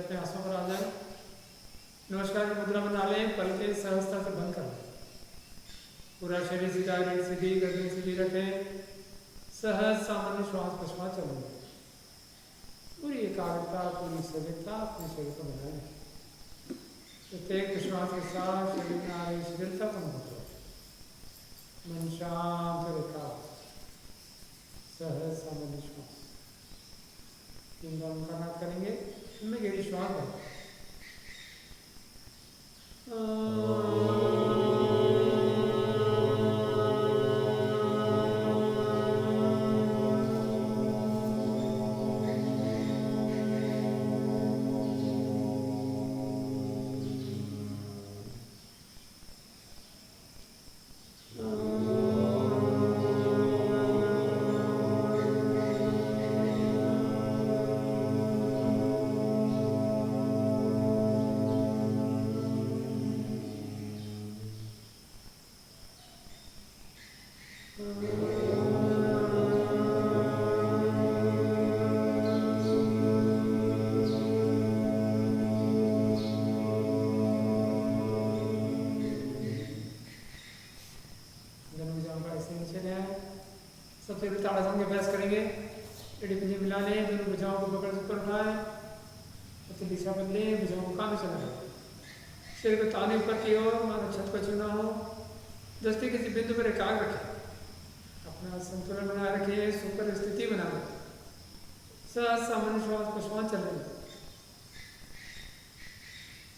अपने आंसू पर आ जाए। नमस्कार की मुद्रा बना लें, पलके सहजता से बंद कर लें। पूरा शरीर सीधा, रीढ़ सीधी, गर्दन सीधी रखें। सहज सामान्य श्वास प्रश्वास चलें। पूरी एकाग्रता, पूरी सजगता अपने शरीर को बनाए। प्रत्येक श्वास के साथ शरीर में आ रही शिथिलता को अनुभव करें। मन शांत और एकाग्र, सहज सामान्य श्वास 3 बार मुकम्मल करेंगे। इनमें गहरी श्वास भरें। सबसे पहले ताड़ासन के अभ्यास करेंगे। एड़ी पंजे मिला लें, दोनों भुजाओं को पकड़ ऊपर उठाएं, तो दिशा बदलें, भुजाओं को कान चलाएं। शरीर को ताने ऊपर की ओर, मानो छत को छूना हो। दृष्टि किसी बिंदु पर एकाग्र रखें। अपना संतुलन बनाए रखिए, सुपर स्थिति बनाए। सहज सामान्य श्वास प्रश्वास चल रही।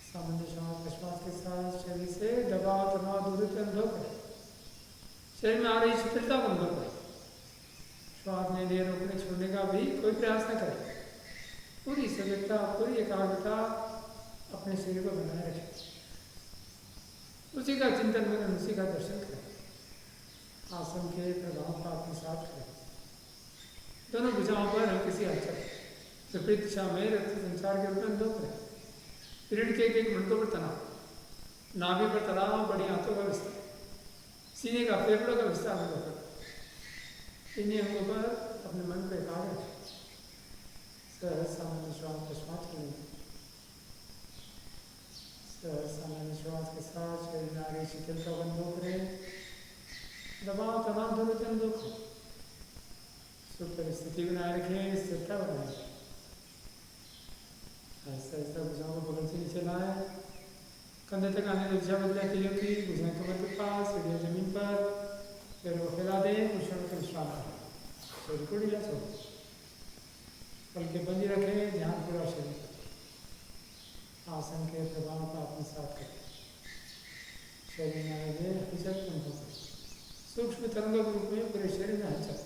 सामान्य श्वास प्रश्वास के साथ शरीर से दबाव तनाव दूरी पर अनुभव करें। शरीर में आ रही शिथिलता को अनुभव करें। श्वास में देर रोकने छोड़ने का भी कोई प्रयास न करें। पूरी सजगता, पूरी एकाग्रता अपने शरीर को बनाए रखें। उसी का चिंतन करें, उसी का दर्शन करें। आसन के प्रभाव का अपने साथ करें। दोनों भुजाओं पर हल्की सी हलचल, विपरीत दिशा में रक्त संचार के रूप में अनुभव करें। रीढ़ के एक मणकों पर तनाव, नाभि पर तनाव, बड़ी आंतों का विस्तार, सीने का फेफड़ों का विस्तार अनुभव करें। इन्हीं अंगों पर अपने मन को एकाग्र रखें। सहज सामान्य श्वास प्रश्वास करें। सहज सामान्य श्वास के साथ शरीर में आ रही शिथिलता को अनुभव करें। दबाव तनाव दोनों से अनुभव करें। सुपर स्थिति बनाए रखें, स्थिरता बनाए रखें। ऐसा ऐसा भुजाओं को बगल से नीचे लाएं। कंधे तक आने की दिशा बदलें। तिलियों की भुजाएं कमर के पास, सीढ़ियाँ जमीन पर, पैरों को फैला दें। कुशल का विश्राम करें। शरीर को ढीला छोड़ें। पलके बंद रखें, ध्यान पूरा शरीर पर। आसन के प्रभाव का अपने साथ करें। शरीर में आगे हलचल अनुभव करें। सूक्ष्म तरंगों के रूप में पूरे शरीर में हलचल।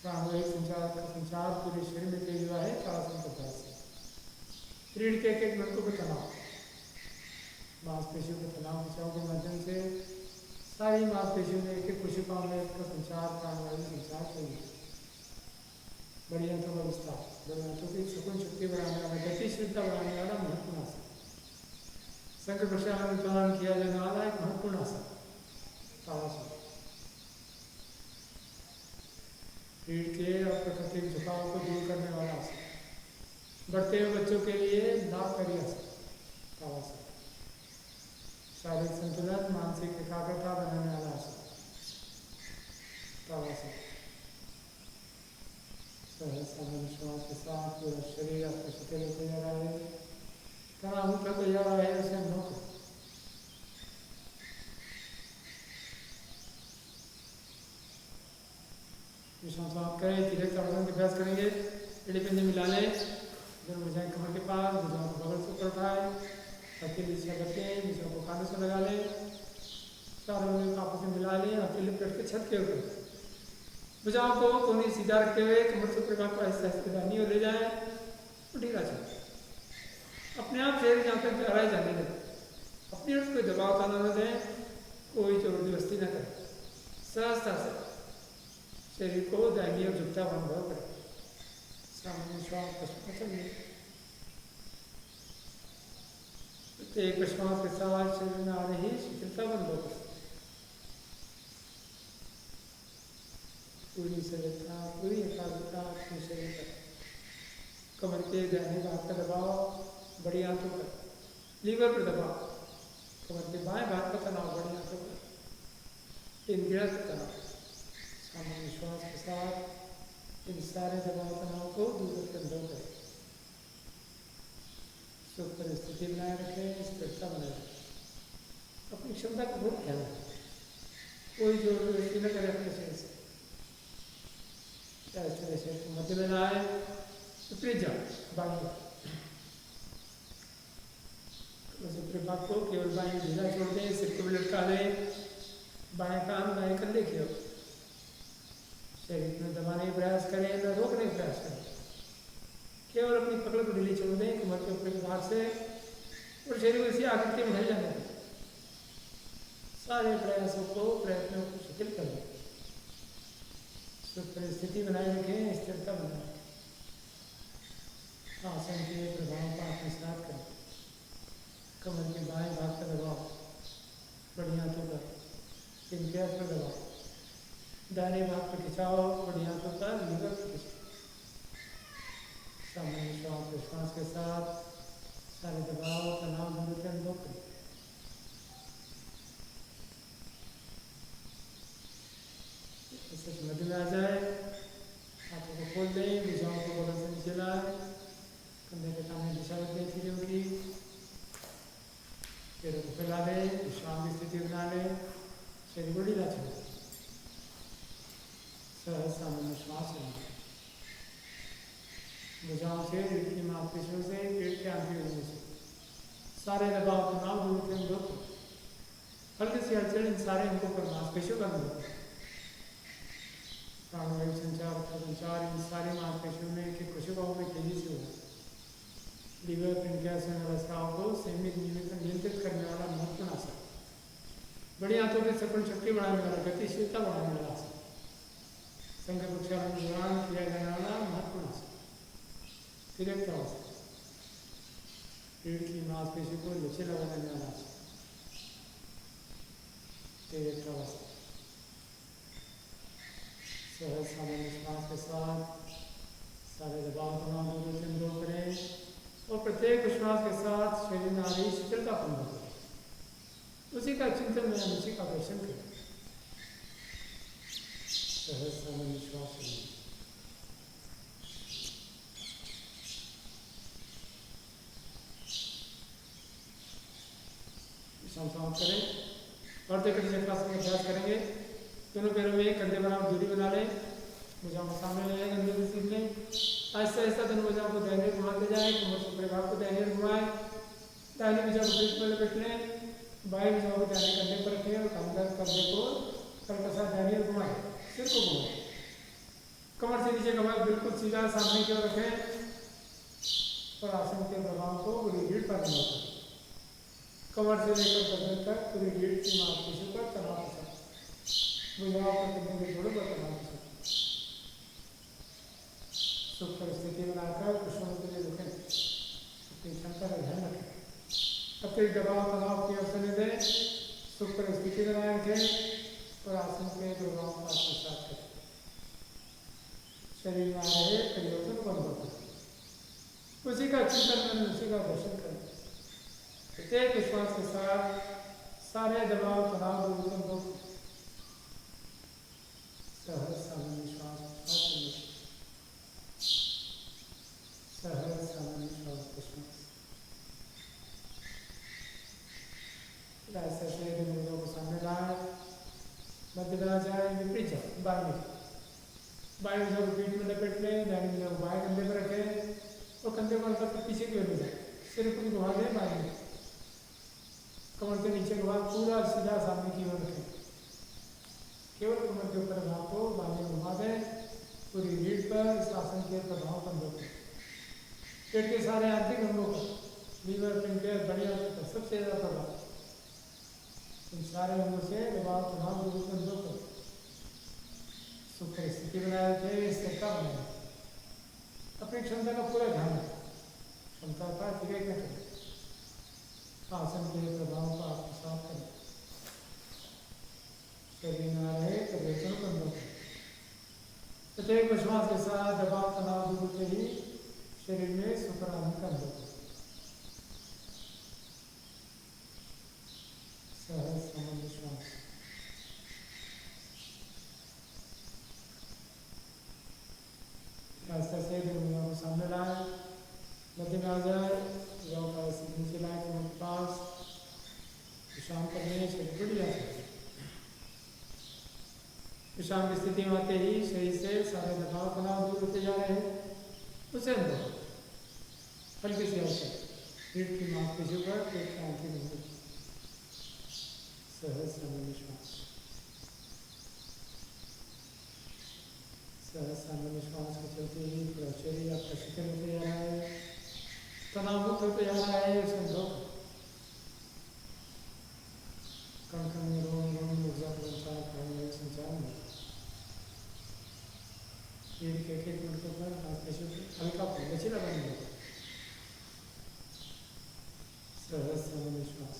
प्राणवायु संचार का संचार पूरे शरीर में तेज हुआ है। ताड़ासन के अभ्यास से रीढ़ के एक मणकों पर तनाव, मांसपेशियों के तनाव खिंचाव के माध्यम से सारी मांसपेशियों में एक कोशिकाओं में इसका संचार, प्राणवायु संचार चाहिए। बड़ी अंतों का विस्तार, बड़ी अंतों की सुकून शक्ति बढ़ाने वाला, गतिशीलता बढ़ाने वाला महत्वपूर्ण आसन। संघ प्रशासन में दौरान किया जाने वाला एक महत्वपूर्ण आसन ताड़ासन। रीढ़ के अप्राकृतिक झुकाव को दूर करने वाला आसन। बढ़ते हुए बच्चों के लिए लाभकारी आसन ताड़ासन। शारीरिक संतुलन, मानसिक एकाग्रता बनाने वाला आसन ताड़ासन। सहज सामान्य श्वास के साथ पूरा शरीर आपका शिथिल होते जा रहा है, तनाव होता जा रहा है। उसे अनुभव करें। विश्राम समाप्त करें। धीरे ताड़ासन का अभ्यास करेंगे। एड़ी पंजे मिला लें, दोनों भुजाएं कमर के पास, भुजाओं को बगल से ऊपर उठाएं, हथेली दिशा बदलें, भुजाओं को कानों से लगा लें। चारों उंगलियों को आपस में मिला लें। हथेली पलट के छत के ऊपर, भुजाओं को कोहनी सीधा रखते हुए कमर से ऊपर को आहिस्ते आहिस्ते दाहिनी ओर ले जाएं और ढीला छोड़ें। अपने आप शरीर जहाँ तक गहराई जाने लगे। अपनी ओर कोई दबाव तनाव न दें, कोई जबरदस्ती न करें। सहजता से शरीर को दाहिनी ओर झुकता हुआ अनुभव करें। सामान्य श्वास प्रश्वास चलिए। प्रत्येक प्रश्वास के साथ शरीर में आ रही शिथिलता को अनुभव करें। पूरी सजगता, पूरी एकाग्रता अपने शरीर पर। कमर के दाहिने भाग का दबाव, बड़ी आंतों पर, लीवर पर दबाव, कमर के बाएं भाग का तनाव, बड़ी आंतों पर, इंद्रियात्मक तनाव। सामान्य श्वास के साथ इन सारे दबाव तनाव को दूर अनुभव करें। सुख पर स्थिति बनाए रखें, स्थिरता बनाए रखें, अपनी क्षमता का बहुत ख्याल रखें, कोई जोर जबरदस्ती न करे अपने शरीर से। इस तरह से मध्य में लाए, ऊपरी जाओ, बाएं ऊपरी भाग को केवल बाएं ढीला छोड़ दें, सिर को भी लटका दें, बाएं कान बाएं कंधे की ओर, शरीर में दबाने का प्रयास करें, न रोकने का प्रयास करें, केवल अपनी पकड़ को ढीली छोड़ दें कमर के ऊपरी भाग से और शरीर को इसी आकृति में ढल जाने दें। सारे प्रयासों को, प्रयत्नों को शिथिल कर दें, सुख पर स्थिति बनाए रखें, स्थिरता बनाए रखें। आसन के प्रभाव का आत्मसात करें, कमर के बाएं भाग का दबाव, बड़ी आंतों पर, इंद्रियां पर दबाव, दाहिने भाग पर खिंचाव, बड़ी आंतों पर, लीवर पर खिंचाव। सामान्य श्वास विश्वास के साथ सारे दबाव तनाव दूर के अनुभव करें। मध्य में आ जाए, हाथों को खोल दें, भुजाओं को बगल से नीचे लाए, कंधे के सामने दिशा बदलें सीधे की, पैरों को फैला दें, विश्राम की स्थिति बना लें, शरीर को ढीला छोड़ें, सहज सामान्य श्वास लें। भुजाओं से, रीढ़ की मांसपेशियों से, पेट के आंतरिक अंगों से सारे दबाव तनाव दूर के अनुभव करें। हल्की सी हलचल इन सारे अंगों पर, मांसपेशियों का अनुभव करें। प्राणवायु संचार, संचार इन सारी मांसपेशियों में कि कोशिकाओं में तेजी से होगा। लीवर, पेनक्रियास और रसाओं को संयमित नियंत्रित करने वाला महत्वपूर्ण आसन। बड़ी आंतों की सकल शक्ति बढ़ाने वाला, गतिशीलता बढ़ाने वाला आसन। संघ प्रक्षालन के दौरान किया जाने वाला महत्वपूर्ण आसन। तिरकतासन, रीढ़ की मांसपेशी को लचीला बनाने वाला आसन। तिरकतासन सहज सामान्य श्वास के साथ सारे दबाव तनाव दूर से अनुभव करें और प्रत्येक श्वास के साथ शरीर में आ रही शिथिलता को अनुभव करें। उसी का चिंतन में उसी का दर्शन करें। सहज सामान्य श्वास लें। समाप्त करें और देखकर चक्रासन का अभ्यास करेंगे। दोनों पैरों में कंधे बराबर दूरी बना लें, भुजाओं को सामने ले जाएं, कंधे से सीध लें। आहिस्ता आहिस्ता दोनों भुजाओं को दाहिने ओर घुमाते जाएं, कमर के ऊपरी भाग को दाहिने ओर घुमाएं, दाहिने भुजा को पीठ पर लपेट लें, बाएं भुजाओं को दाहिने कंधे पर रखें और कंधे को हल्का सा दाहिने ओर घुमाएं, सिर को घुमाएं, कमर से नीचे कमर बिल्कुल सीधा सामने की ओर रखें और आसन के प्रभाव को पूरी रीढ़ पर अनुभव करें। कमर से लेकर गर्दन तक पूरी रीढ़ की मांसपेशियों पर तनाव हो सकता है। भुजाओं पर कंधे के जोड़ों पर तनाव हो सकता है। सुख पर स्थिति बनाकर कुशल के लिए रुकें, अपनी क्षमता का ध्यान रखें, अपने दबाव तनाव की ओर से न दें, सुख पर स्थिति बनाए रखें और आसन के प्रभाव को आत्मसात करें। शरीर में आ रहे परिवर्तन को अनुभव करें, उसी का चिंतन करें, उसी का दर्शन करें। प्रत्येक विश्वास के साथ सारे दबाव तनाव दूर कर दो। सहज सामान्य श्वास, सहज सामान्य श्वास। ऐसे ऐसे दोनों को सामने लाए, मध्य में आ जाए, विपरीत जाए, बाएं भुजा को पीठ में लपेट लें, दाहिने भुजा को बाएं कंधे पर रखें और कंधे को हल्का पीछे की ओर ले जाए, सिर को घुमा दें बाएं में, कमर के नीचे का भाग पूरा सीधा सामने की ओर रखें, केवल कमर के ऊपर भाग को बाएं घुमा दें, पूरी रीढ़ पर इस आसन के प्रभाव को अनुभव करें। पेट के सारे आंतरिक अंगों पर, लीवर, पेनक्रियास, बड़ी आंतों पर सबसे ज्यादा प्रभाव, इन सारे अंगों से दबाव तनाव दूर कर अनुभव करें। सुख पर स्थिति बनाए रखें, स्थिरता बनाए रखें, अपनी क्षमता का पूरा ध्यान रखें, क्षमता का अतिरेक न करें, आसन के प्रभाव को आत्मसात करें, शरीर में आ रहे परिवर्तन को अनुभव करें। प्रत्येक विश्वास के साथ दबाव तनाव दूर के लिए शरीर में सुख आनंद का अनुभव करें। आस्ते से भुजाओं को सामने लाए, मध्य में आ जाए, भुजाओं का ऐसे नीचे लाए कमर के पास, विश्राम करने शरीर को लिया जाए। विश्राम की स्थिति में आते ही शरीर से सारे दबाव तनाव दूर होते जा रहे हैं। उसे अंदर हल्की सी अवसर पीठ की मांसपेशियों पर पेट का अंतिम अंग सहज सामान्य श्वास, सहज सामान्य श्वास के चलते ही पूरा शरीर आपका शिथिल होते जा रहा है, तनाव मुक्त होते जा रहा है। उसे अनुभव कण कण में रोम रोम में ऊर्जा का संचार प्राणवायु संचार में पीठ के एक मिनटों पर मांसपेशियों को हल्का लचीला बन जाता है। सहज सामान्य श्वास,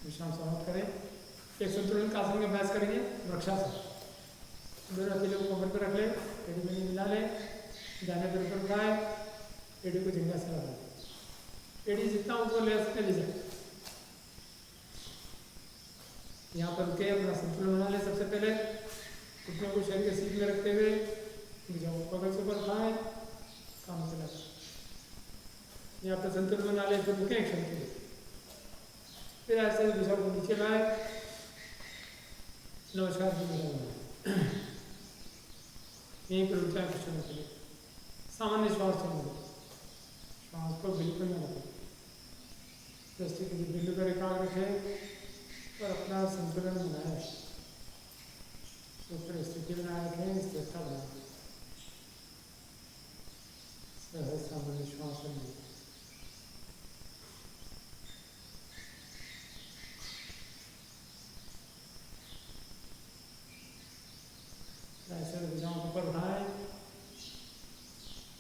विश्राम समाप्त करें। एक संतुलन आसन का अभ्यास करेंगे। वृक्षासन, दोनों अकेले को कमर पर रख ले, एड़ी में मिला ले, दाने पर ऊपर उठाए, एड़ी को झिंगा से लगा ले, एड़ी जितना ऊपर ले सकते ले जाए। यहाँ पर रुके, अपना संतुलन बना ले। सबसे पहले घुटनों को शरीर के सीध में रखते हुए भुजाओं को पकड़ से ऊपर उठाए, काम चला। यहाँ पर संतुलन बना ले, फिर रुके एक क्षण के लिए, फिर ऐसे भुजाओं को नीचे लाए, नमस्कार भी मिला। यहीं पर रुक जाए कुछ समय के लिए। सामान्य श्वास चलने, श्वास को बिल्कुल न रखें, दृष्टि के बिंदु पर एकाग्र रखें और अपना संतुलन बनाए, ऊपर स्थिति बनाए रखें, स्थिरता बनाए। सहज सामान्य श्वास लें। ऐसे भुजाओं को ऊपर उठाएं,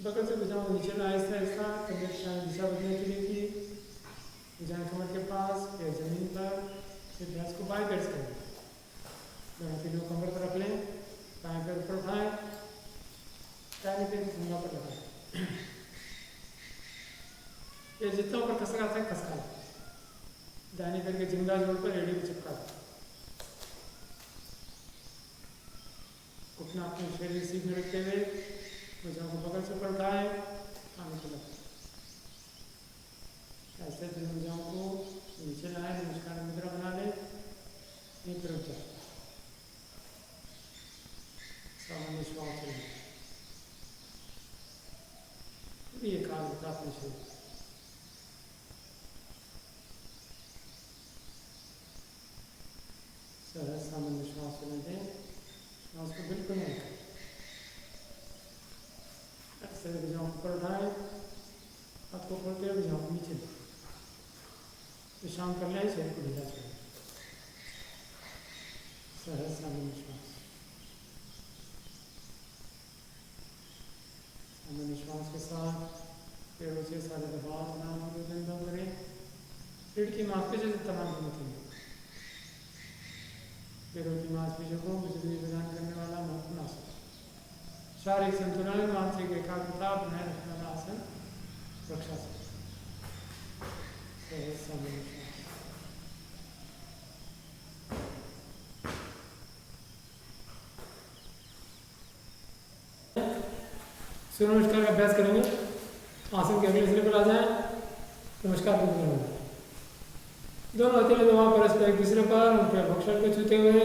बगल से भुजाओं को नीचे लाए, ऐसा ऐसा कमर की दिशा बदलने के लिए की, भुजाएं कमर के पास, पैर जमीन पर, फिर भैंस को बाएं पैर से करें, दोनों तीनों कमर पर रख लें, बाएं पैर ऊपर उठाएं, दाहिने पैर ठुमका पर लगाएं। ये जितना ऊपर खसका आता है खसका लें, दाहिने पैर के जिंदा जोड़ पर एड़ी को चिपका दें। घुटना अपने शरीर सीध में रखते हुए भुजाओं को बगल से ऊपर उठाएं, आगे को लगाएं। ऐसे दोनों भुजाओं को नीचे लाएं, नमस्कार मुद्रा बना लें, यहीं पर रुक जाए। सामान्य श्वास लें, पूरी एकाग्रता अपने शरीर। सहज सामान्य श्वास लेने दें, श्वास को बिल्कुल नहीं रखें। ऐसे भुजाओं को ऊपर उठाएं, हाथ को खोलते हुए भुजाओं को नीचे लें, विश्राम कर लें, शरीर को ढीला छोड़ें। सहज सामान्य श्वास, सामान्य श्वास के साथ पेड़ों से सारे दबाव तनाव को बंद करें। पेड़ की मांसपेशियों से तनाव दूर करें। पेड़ों की मांसपेशियों को बिजली प्रदान करने वाला महत्वपूर्ण आसन, शारीरिक संतुलन, मानसिक एकाग्रता बनाए रखने वाला आसन वृक्षासन। सहज सामान्य श्वास, सूर्य नमस्कार का अभ्यास करेंगे। आसन के अगले सिरे पर आ जाए, नमस्कार भी करेंगे। दोनों हथेली दबाव परस्पर एक दूसरे पर, उनके वक्षस्थल को छूते हुए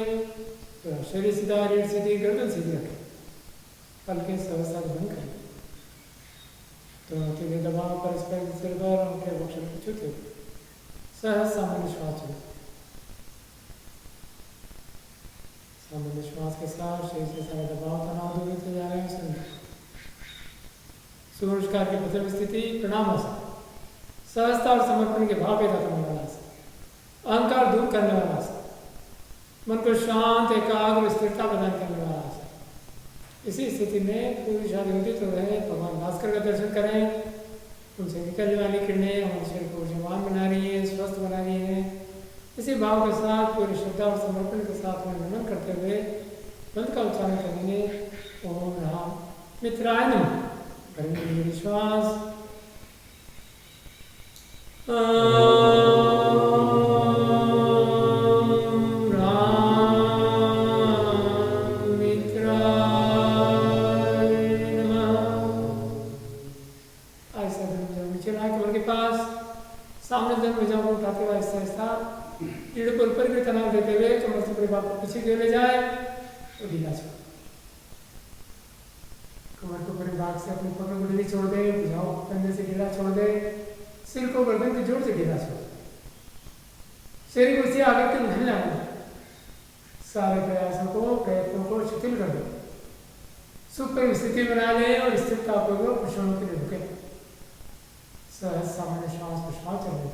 तो शरीर सीधा, रीढ़ सीधी, गर्दन सीधी रखें, हल्के सहसा बंद करें। दोनों हथेली दबाव परस्पर एक दूसरे पर, उनके वक्षस्थल को छूते हुए सहज सामान्य श्वास चलें। सामान्य श्वास के साथ शरीर से सारे दबाव तनाव दूर होते जा रहे हैं। सूर्य नमस्कार की प्रथम स्थिति प्रणाम आसन, सहजता और समर्पण के भाव पैदा करने वाला आसन, अहंकार दूर करने वाला आसन, मन को शांत एकाग्र स्थिरता प्रदान करने वाला आसन। इसी स्थिति में पूरी शांति तो रहे, भगवान भास्कर का दर्शन करें, उनसे निकलने वाली किरणें हमारे शरीर को ऊर्जावान बना रही है, स्वस्थ बना रही है। इसी भाव के साथ पूरी श्रद्धा और समर्पण के साथ में नमन करते हुए मंत्र का उच्चारण करेंगे। ओम राम मित्राय नमः, करेंगे विश्वास। सामने जन भुजाओं को उठाते हुए ऐसा ऐसा रीढ़ को ऊपर की तनाव देते हुए कमर से पूरे बाप को पीछे की ओर ले जाए तो ढीला छोड़, कमर को पूरे भाग से अपने ऊपर में ढीली छोड़ दे, भुजाओं को कंधे से ढीला छोड़ दे, सिर को गर्दन के जोड़ से ढीला छोड़ दे, शरीर को इसी आगे के नहीं लाना, सारे प्रयत्नों को शिथिल कर दे, सुख पर स्थिति बना ले और स्थिरता पूर्वक क्षणों के लिए रुके। सहज सामान्य श्वास प्रश्वास चल रहे,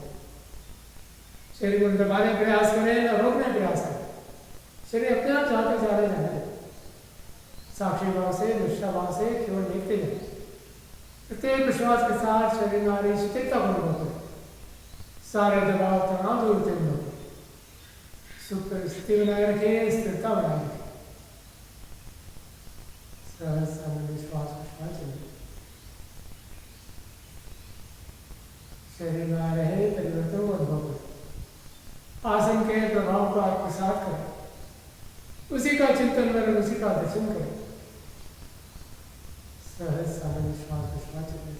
शरीर को दबाने प्रयास करें और रोकने प्रयास करें, शरीर अपने आप जहाँ तक जा रहे जाने दे, साक्षी भाव से दृष्टा भाव से केवल देखते जाए। प्रत्येक विश्वास के साथ शरीर में आ रही शिथिलता को अनुभव करें, सारे दबाव तनाव दूर करते हुए सुख पर स्थिति बनाए रखें, स्थिरता बनाए रखें। सहज सामान्य श्वास प्रश्वास चल रहे, शरीर में आ रहे परिवर्तन को अनुभव करें, आसन के प्रभाव को आत्मसात करें, उसी का चिंतन करें, उसी का दर्शन करें। सहज सामान्य श्वास प्रश्वास चलें,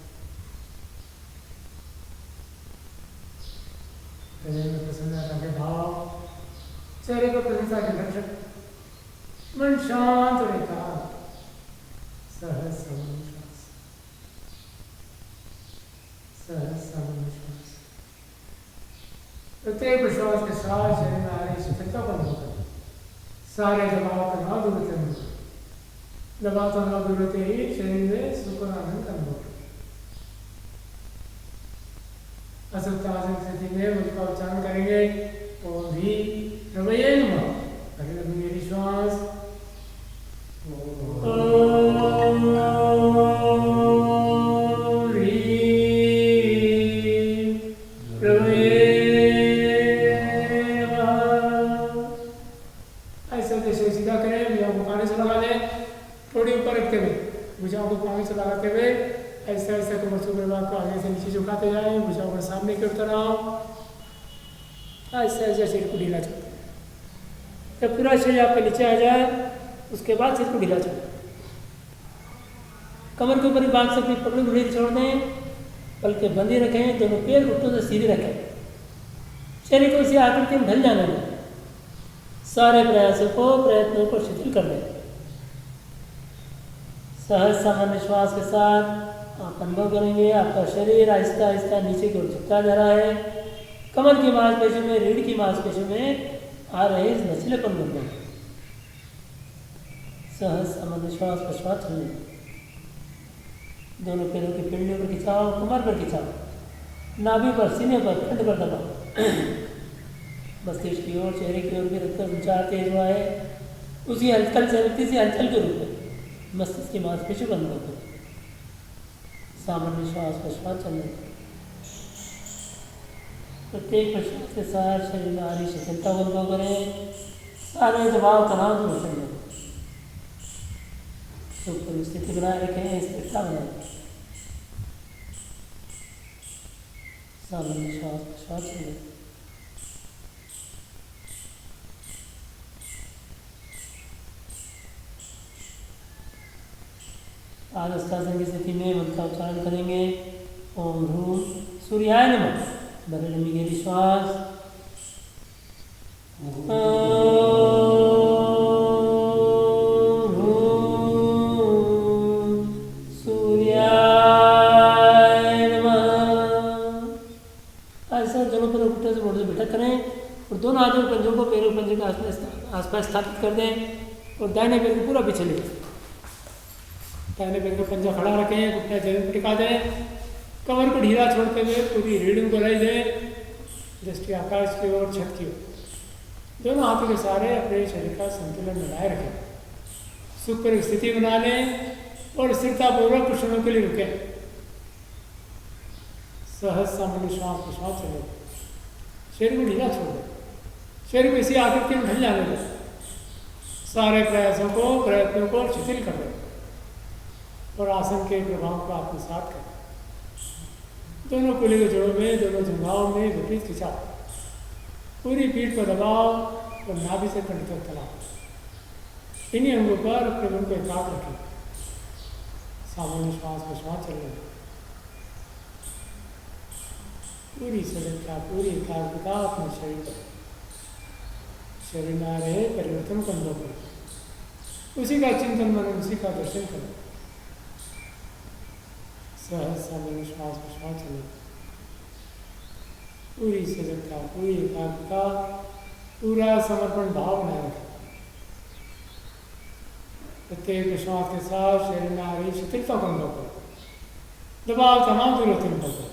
हृदय में प्रसन्नता के भाव, चेहरे को प्रसन्नता के लक्षण, मन शांत और एकाग्र। सहज सामान्य श्वास, सहज सामान्य श्वास। प्रत्येक विश्वास के साथ शरीर में आ रही शिथिलता को अनुभव करें, सारे दबाव तनाव दूर होते हैं, दबाव तनाव दूर होते ही शरीर में सुख और आनंद का अनुभव करें। असुप्तासन स्थिति में मुझका उच्चारण करेंगे, ओम भी रवैये नमः, अरे लंबी विश्वास, भुजाओं को पानी से लगाते हुए ऐसे ऐसे कमर से ऊपर को आगे से नीचे झुकाते जाए, भुजाओं को सामने की ओर तनाव, ऐसे ऐसे शरीर को ढीला छोड़ते हैं। जब पूरा शरीर आपके नीचे आ जाए उसके बाद सिर को ढीला छोड़, कमर के ऊपर भाग से अपनी पकड़ी को ढीली छोड़ दें, पलके बंदी रखें, दोनों पैर घुटनों से सीधे रखें, शरीर को इसी आकृति में ढल जाने दें, सारे प्रयत्नों को शिथिल कर दें। सहज सामान्य श्वास के साथ आप अनुभव करेंगे आपका शरीर आहिस्ता आहिस्ता नीचे की ओर झुकता जा रहा है, कमर की मांसपेशियों में, रीढ़ की मांसपेशियों में आ रहे इस लचीलेपन बन रहे। सहज सामान्य श्वास प्रश्वास चलने, दोनों पैरों की पिंडलियों पर खिंचाओ, कमर पर खिंचाओ, नाभि पर, सीने पर, कंठ पर दबाओ, मस्तिष्क की ओर, चेहरे की ओर भी रक्त संचार तेज हुआ है, उसी हलचल से किसी हलचल के रूप में मस्तिष्क की मांसपेशियों को अनुभव करें। सामान्य श्वास प्रश्वास चलने, प्रत्येक प्रश्वास के साथ शरीर में आ रही शिथिलता को अनुभव करें, सारे दबाव तनाव दूर करने, सुख पर स्थिति बनाए रखें, स्थिरता बनाए रखें। सामान्य श्वास प्रश्वास चलने, आदस्तासन की स्थिति में मंत्र का उच्चारण करेंगे, ओम ह्रूम सूर्याय नमः, भरे लंबी गहरी श्वास, ओम ह्रूम सूर्याय नमः। ऐसा दोनों पैरों घुटने से मोड़ से बैठक करें और दोनों हाथों पंजों को पैरों पंजे के आसपास स्थापित कर दें और दाहिने पैर को पूरा पीछे ले, दाहिने पैर का पंजा खड़ा रखें, घुटने जमीन पर टिका दें, कमर को ढीला छोड़ते हुए पूरी रीढ़ को लाई दें, दृष्टि आकाश की ओर, छत की ओर, दोनों हाथों के सहारे अपने शरीर का संतुलन बनाए रखें, सुख पर स्थिति बना लें और स्थिरतापूर्वक कुछ क्षणों के लिए रुकें। सहज सामान्य श्वास प्रश्वास चले, शरीर को ढीला छोड़ दें, शरीर को इसी आकृति में ढल जाने दें, सारे प्रयत्नों को शिथिल कर दें। और आसन के प्रभाव को आत्मसात करें। दोनों कुल्हे के जोड़ों में, दोनों जंघाओं में विपरीत खिंचाव, पूरी पीठ पर दबाव और नाभि से कंठ तक तनाव। इन्हीं अंगों पर अपने मन को एकाग्र रखें। सामान्य श्वास प्रश्वास चलने में पूरी सजगता, पूरी एकाग्रता अपने शरीर पर। शरीर में आ रहे परिवर्तन को अनुभव करें, उसी का चिंतन मनन, उसी का दर्शन करें। सहज सामान्य श्वास प्रश्वास चले, पूरी सजगता, पूरी एकाग्रता, पूरा समर्पण भाव बनाए रखें। प्रत्येक श्वास के साथ शरीर में आ रही शिथिलता को अनुभव करें, दबाव तनाव दूर होते अनुभव करें,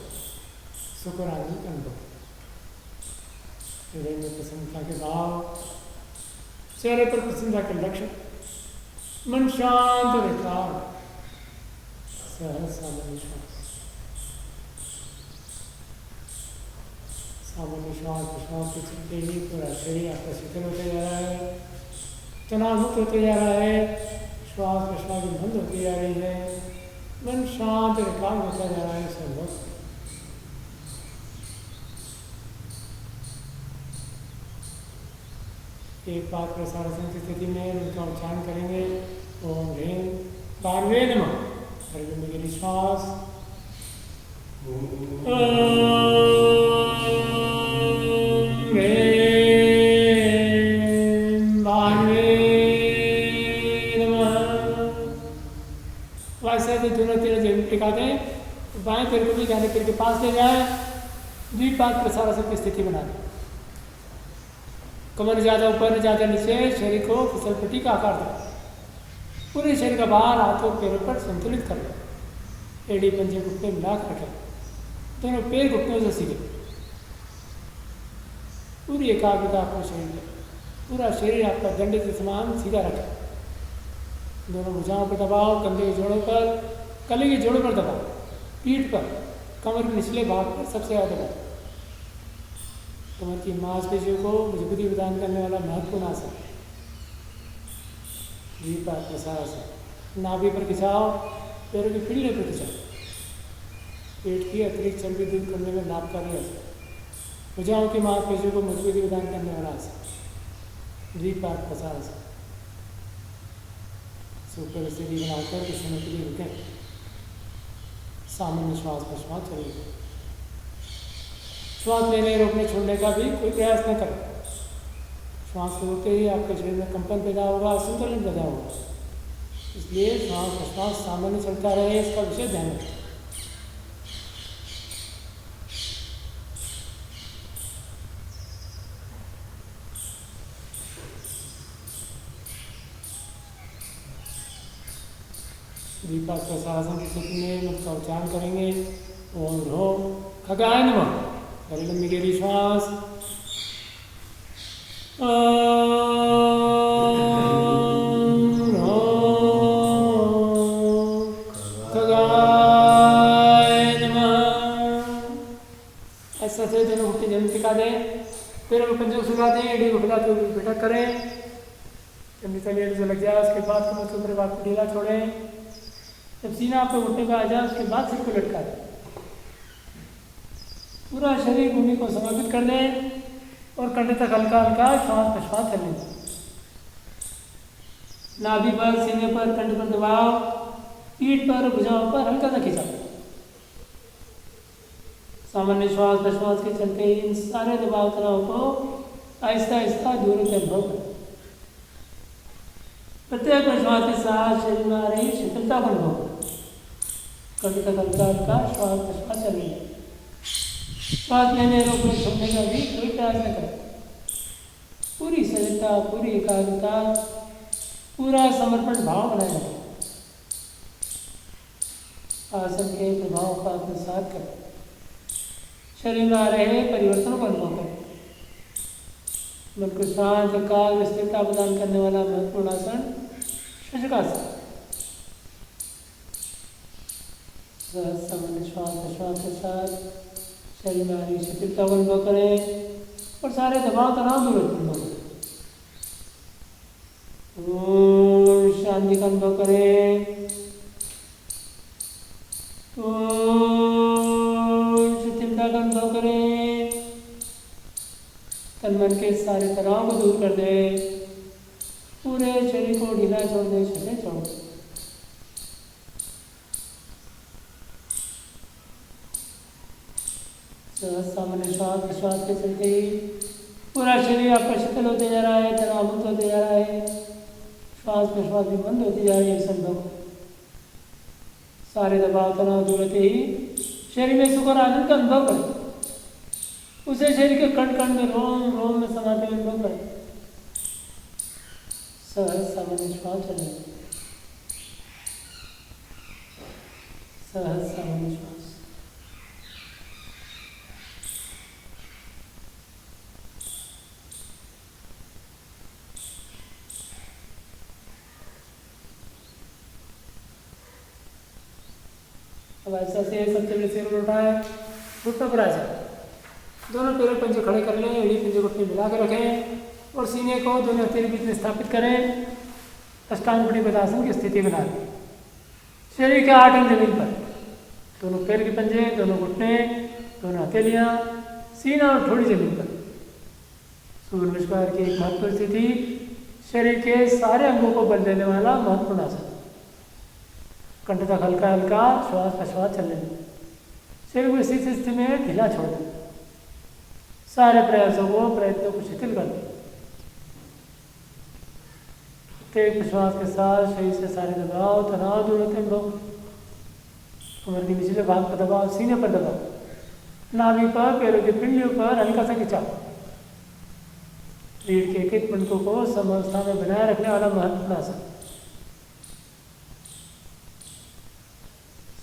सुख और आनंद का अनुभव। हृदय में प्रसन्नता के भाव, चेहरे पर प्रसन्नता के लक्षण, मन शांत और एकाग्र। सहज सामान्य श्वास, सामान्य श्वास प्रश्वास के चलते ही पूरा शरीर आपका शिथिल होते जा रहा है, तनाव मुक्त होते जा रहा है, श्वास प्रश्वास बंद होती जा रही है, मन शांत और एकाग्र होता जा रहा है। संभव एक बात प्रसारण की स्थिति में उनका उच्चारण करेंगे। ओम ह्रीं बाणवे नमः। हरिओम गिरी श्वास। दोनों तीर जमीन टिका दें, बाएं पैर को भी दाहिने पैर के पास ले जाए, द्विपाद प्रसारण की स्थिति बना दें। कमर ज़्यादा ऊपर ज़्यादा नीचे, शरीर को फिसलपट्टी का आकार दें। पूरे शरीर का भार हाथों पैरों पर संतुलित कर लें। एड़ी पंजे घुटने मिला कर रखें, दोनों पैर घुटनों से सीधे। पूरी एकाग्रता अपने शरीर में, पूरा शरीर आपका दंड के समान सीधा रखें। दोनों भुजाओं पर दबाव, कंधे के जोड़ों पर, कले के जोड़ों पर दबाव, पीठ पर, कमर के निचले भाग पर सबसे ज़्यादा दबाव। कमर की मांसपेशियों को मजबूती प्रदान करने वाला महत्वपूर्ण आसन द्विपाद प्रसारण। नाभि पर खिंचाव, पैरों के पीढ़े पर खिंचाव, पेट की अतिरिक्त चर्बी दूर करने में लाभकारी आसन। भुजाओं की मांसपेशियों को मजबूती प्रदान करने वाला आसन द्विपाद प्रसारण। ऊपर स्थिति बनाकर कुछ समय के लिए रुकें। सामान्य श्वास प्रश्वास चलिए। श्वास लेने रोकने छोड़ने का भी कोई प्रयास न करें। श्वास को रोकते ही आपके शरीर में कंपन पैदा होगा, संतुलन पैदा होगा। इसलिए श्वास प्रश्वास सामान्य चलता रहे, इसका विशेष ध्यान रखें। द्विपाद प्रसारण की स्थिति में मुख का उच्चारण करेंगे। ओम ह्रोम खगाय नमः। हरि लंबी गहरी श्वास। खगाय नमः। ऐसा से दोनों घुटने जमीन टिका दें, पैरों को पंजों सुखा दें, एड़ी को फैला के बैठक करें। जब निकलिए जो लग जाए उसके बाद कमर के ऊपर बात को ढीला छोड़ें। जब सीना आपको घुटने पर आ जाए उसके बाद सिर को लटका दें। पूरा शरीर भूमि को समर्पित कर दें और कंधे तक हल्का हल्का श्वास प्रश्वास कर लें। नाभि पर, सीने पर, कंठ पर दबाव, पीठ पर, भुजाओं पर हल्का सा खिंचाव। सामान्य श्वास प्रश्वास के चलते ही इन सारे दबाव तनाव को आहिस्ता आहिस्ता दूर के अनुभव करें। प्रत्येक प्रश्वास के साथ शरीर में आ रही शीतलता का अनुभव, कभी तक हल्का हल्का श्वास प्रश्वास चल रही है। श्वास लेने रोकने छोड़ने का भी कोई प्रयास न करें। पूरी सजगता, पूरी एकाग्रता, पूरा समर्पण भाव बनाए रखें। आसन के प्रभाव का आत्मसात करें। शरीर में आ रहे परिवर्तनों का अनुभव करें। मन को शांत, एकाग्र, स्थिरता प्रदान करने वाला महत्वपूर्ण आसन शशकासन। सामान्य श्वास प्रश्वास के साथ शरीर में आ रही शिथिलता को अनुभव करें और सारे दबाव तनाव दूर अनुभव करें। ओम शांति का अनुभव करें। का अनुभव करें। तन मन के सारे तनाव को दूर कर दे, पूरे शरीर को ढीला छोड़ दे, छठे छोड़ दे। सामान्य श्वास विश्वास के चलते ही पूरा शरीर आपका शीतल होते जा रहा है, तनाव मुक्त होते जा रहा है, श्वास प्रश्वास भी बंद होती जा रही है। संभव सारे दबाव तनाव दूर होते ही शरीर में सुख और आनंद का अनुभव करें। उसे शरीर के कण कण में रोम रोम में समाते हुए अनुभव करें। सहज सामान्य श्वास चले, सहज सामान्य श्वास। अब ऐसा से सबसे पहले सिर उठाए, घुटनों पर आ जाए, दोनों पैरों पंजे खड़े कर लें, एड़ी पंजे घुटने मिला कर रखें और सीने को दोनों हथेली बीच में स्थापित करें। अष्टांग पद्मासन की स्थिति बना लें। शरीर के 8 अंग जमीन पर, दोनों पैर के पंजे, दोनों घुटने, दोनों हथेलियाँ, सीना और थोड़ी जमीन पर। सूर्य नमस्कार की एक महत्वपूर्ण स्थिति, शरीर के सारे अंगों को बल देने वाला महत्वपूर्ण आसन। कंठ तक हल्का हल्का श्वास प्रश्वास चलने दें। शरीर को इसी स्थिति में ढीला छोड़ दें। सारे प्रयासों को प्रयत्नों को शिथिल कर दें। प्रत्येक प्रश्वास के साथ शरीर से सारे दबाव तनाव दूर होते हैं। कमर के निचले भाग पर दबाव, सीने पर दबाव, नाभि पर, पैरों की पिंडियों पर हल्का सा खिंचाव। रीढ़ के एक पंखों को समावस्था में बनाए रखने वाला महत्वपूर्ण आसन।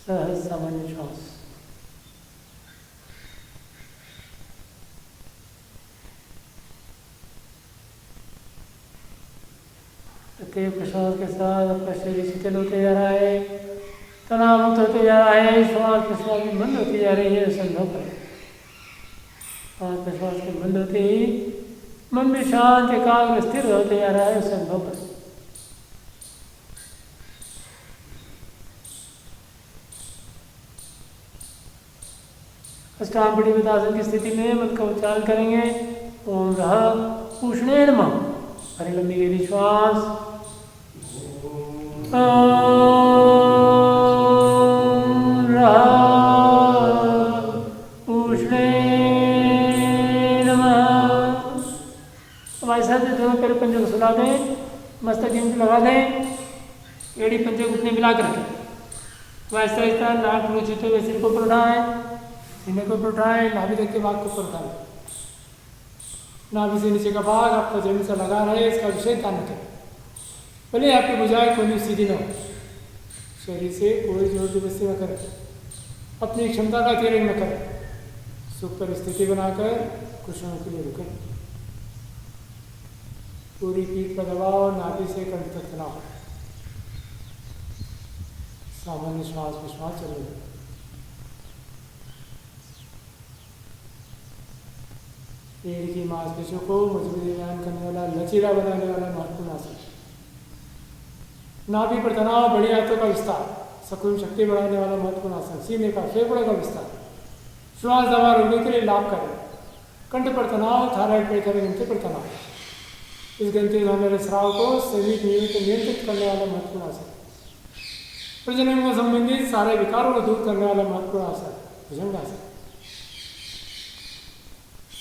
सहज सामान्य श्वास। प्रत्येक प्रश्वास के साथ आपका शरीर शिथिल होते जा रहा है, तनाव मुक्त होते जा रहा है, श्वास प्रश्वास भी बंद होती जा रही है। संभव करें। श्वास प्रश्वास के बंद होते ही मन में शांत एकाग्र स्थिर होते जा रहा है। संभव करें। अष्टांग पद्मासन की स्थिति में मन का उच्चारण करेंगे। ओम रह उष्णेन नमः। हरी लंबी गहरी श्वास। ओम रह उष्णेन नमः। हमारे साथ दोनों पैर पंजे को सुला दें, मस्तक नीचे लगा दें, एड़ी पंजे घुटने मिला कर रखें। आहिस्ता आहिस्ता नाक रुचिते हुए सिर को ऊपर उठाएं, सीने को ऊपर उठाएं, नाभि तक के भाग को ऊपर उठाएं। नाभि से नीचे का भाग आपका जमीन से लगा रहे, इसका विशेष ध्यान रखें। भले आपकी भुजाएं कोई सीधी न हो, शरीर से कोई जोर जबरदस्ती न करें, अपनी क्षमता का अतिरेक न करें। सुख पर स्थिति बनाकर कुछ समय के लिए रुकें। पूरी पीठ पर दबाव, नाभि से कंठ तक तनाव। सामान्य श्वास विश्वास चलेगा। रीढ़ की मांसपेशियों को मजबूत व्यायाम करने वाला, लचीला बनाने वाला महत्वपूर्ण आसन। नाभि पर तनाव, बड़ी आंतों का विस्तार, सकुन शक्ति बढ़ाने वाला महत्वपूर्ण आसन। सीने का, फेफड़ों का विस्तार, श्वास दबा रोकने के लिए लाभ करें। कंठ पर तनाव, थायराइड पेट ग्रंथि पर तनाव, इस ग्रंथि में होने वाले स्राव को सभी नियमित नियंत्रित करने वाला महत्वपूर्ण आसन। प्रजनन को संबंधित सारे विकारों को दूर करने वाला महत्वपूर्ण आसन, भुजंगासन।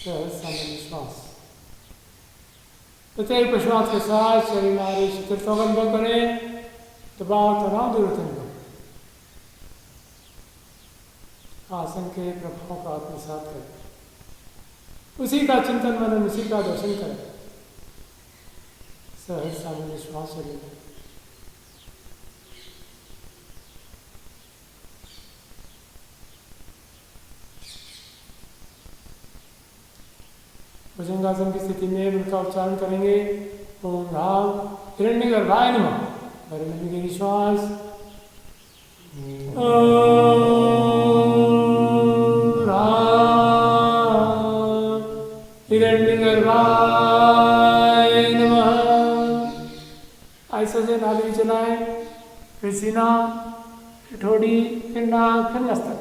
सामान्य श्वास। प्रत्येक प्रश्वास के साथ शरीर में आ रही शिथिलता का अनुभव करें, दबाव तनाव दूर होते हैं। आसन के प्रभाव का आत्मसात करें, उसी का चिंतन मनन, उसी का दर्शन करें। सहज सामान्य श्वास चलेगा। भुजंगासन की स्थिति में उनका उच्चारण करेंगे। ओम राम हिरण्यगर्भाय नमः। हरी लंबी गहरी श्वास। ओम राम हिरण्यगर्भाय नमः। ऐसा से नाभि चलाएं, फिर सीना, फिर ठोड़ी, फिर नाक, फिर मस्तक।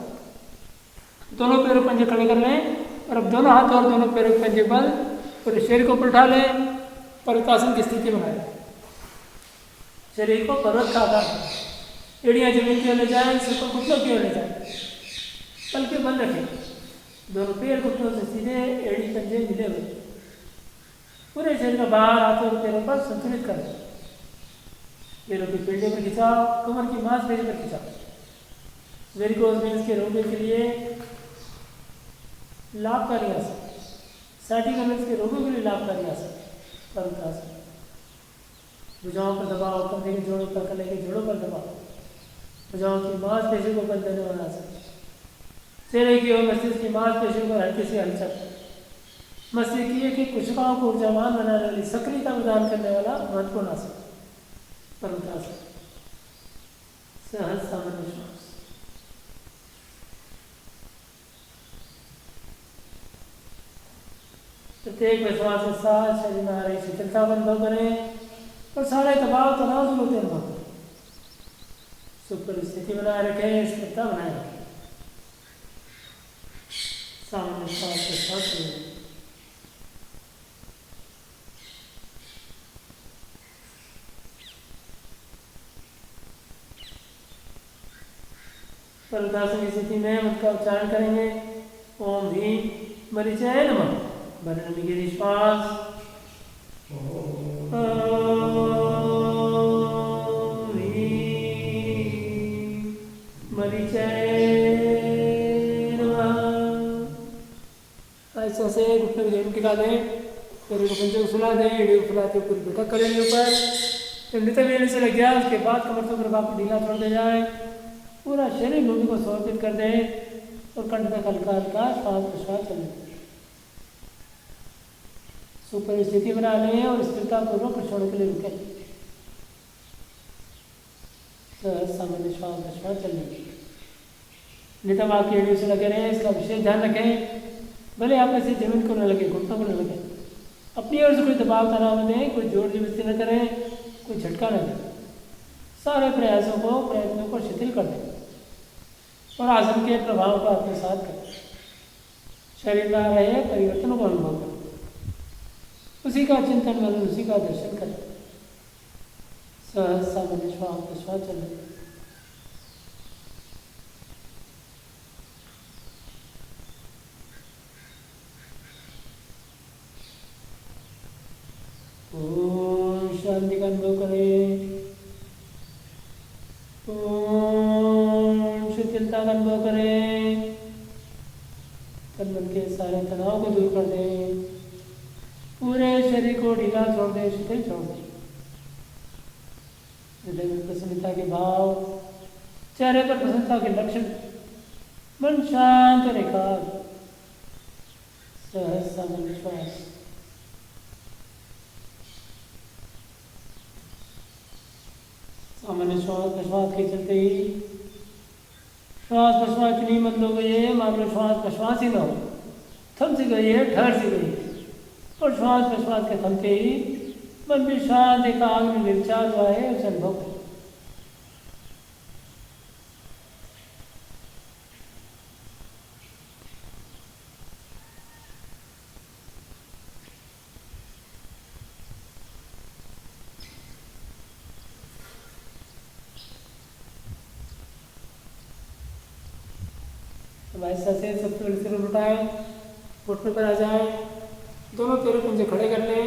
दोनों पैरों पंजे खड़े कर लें और अब दोनों हाथ और दोनों पैरों के पंजे बल और शरीर को ऊपर उठा लें, पर्वतासन की स्थिति बनाए। शरीर को पर्वत का आकार दें, एड़ियाँ जमीन की ओर ले जाएं, सिर को घुटनों की ओर ले जाएं, पलके बंद रखें, दोनों पैर घुटनों से सीधे, एड़ी पंजे मिले हुए, पूरे शरीर का भार हाथों और पैरों पर संतुलित करें। पैरों की पीढ़े पर खिंचाव, कमर की मांसपेशी पर खिंचाव। वेरिकोज वेन्स के रोगों के लिए लाभकारी आसन, साइटिका वेन्स के रोगों के लिए लाभकारी आसन, पर्वतासन। भुजाओं पर दबाव, कंधे के जोड़ों पर, गले के जोड़ों पर दबाव, भुजाओं की मांसपेशियों को बल देने वाला आसन। चेहरे की और मस्तिष्क की मांसपेशियों पर हल्की सी हलचल, मस्तिष्क की कोशिकाओं को ऊर्जावान बनाने वाली, सक्रियता प्रदान करने वाला महत्वपूर्ण आसन, पर्वतासन। सहज सामान्य श्वास। प्रत्येक श्वास के साथ शरीर में आ रही शीतलता का अनुभव करें और सारे दबाव तनाव दूर होते अनुभव करें। सुपर स्थिति बनाए रखें, स्थिरता बनाए रखें। सामान्य श्वास के साथ चलें। पर्वतासन की स्थिति में मंत्र का उच्चारण करेंगे। ओम ह्रीं मरीचाय नमः। भरणी श्वास। ऐसा से घुटने की टिका दें, पैरों को पंजे को सुला दें, एड़ी को फुलाते पूरी बैठक करेंगे ऊपर। जब नितंब से लग जाए उसके बाद कमर से ऊपर आपको ढीला छोड़ दे जाए, पूरा शरीर भूमि को समर्पित कर दें और कंठ तक हल्का हल्का श्वास प्रश्वास चले। सुपर स्थिति बना लें और स्थिरता पूर्वक प्रश्वास के लिए रुकें। सामान्य श्वास प्रश्वास चलने नितंब आपकी एड़ी से लगे रहें, इसका विशेष ध्यान रखें। भले आप ऐसे जमीन को न लगे, घुटनों को न लगे, अपनी ओर से कोई दबाव तनाव न दें, कोई जोर जबरदस्ती न करें, कोई झटका न दें। सारे प्रयत्नों को शिथिल कर दें और आसन के प्रभाव को आत्मसात करें। शरीर में आ रहे परिवर्तनों को अनुभव करें, उसी का चिंतन करें, उसी का दर्शन करें। सहज सामान्य श्वास प्रश्वास चलें। ओम शांति का अनुभव करें। ओम शिथिलता का अनुभव करें। तन मन के सारे तनाव को दूर कर दें, पूरे शरीर को ढीला छोड़ दें, शिथिल छोड़ दें। हृदय में प्रसन्नता के भाव, चेहरे पर प्रसन्नता के लक्षण, मन शांत और एकाग्र। सहज सामान्य श्वास। सामान्य श्वास प्रश्वास के चलते ही श्वास प्रश्वास इतनी मंद हो गई है, मान लो श्वास प्रश्वास ही ना हो, थम सी गई है, ठहर सी गई है। और श्वास प्रश्वास के थमते ही मन भी शांत एकाग्र निर्विचार हुआ है, उसे अनुभव करें। ऐसा से सबसे पहले सिर उठाएं, घुटने पर आ जाए, दोनों पैरों पंजे खड़े कर लें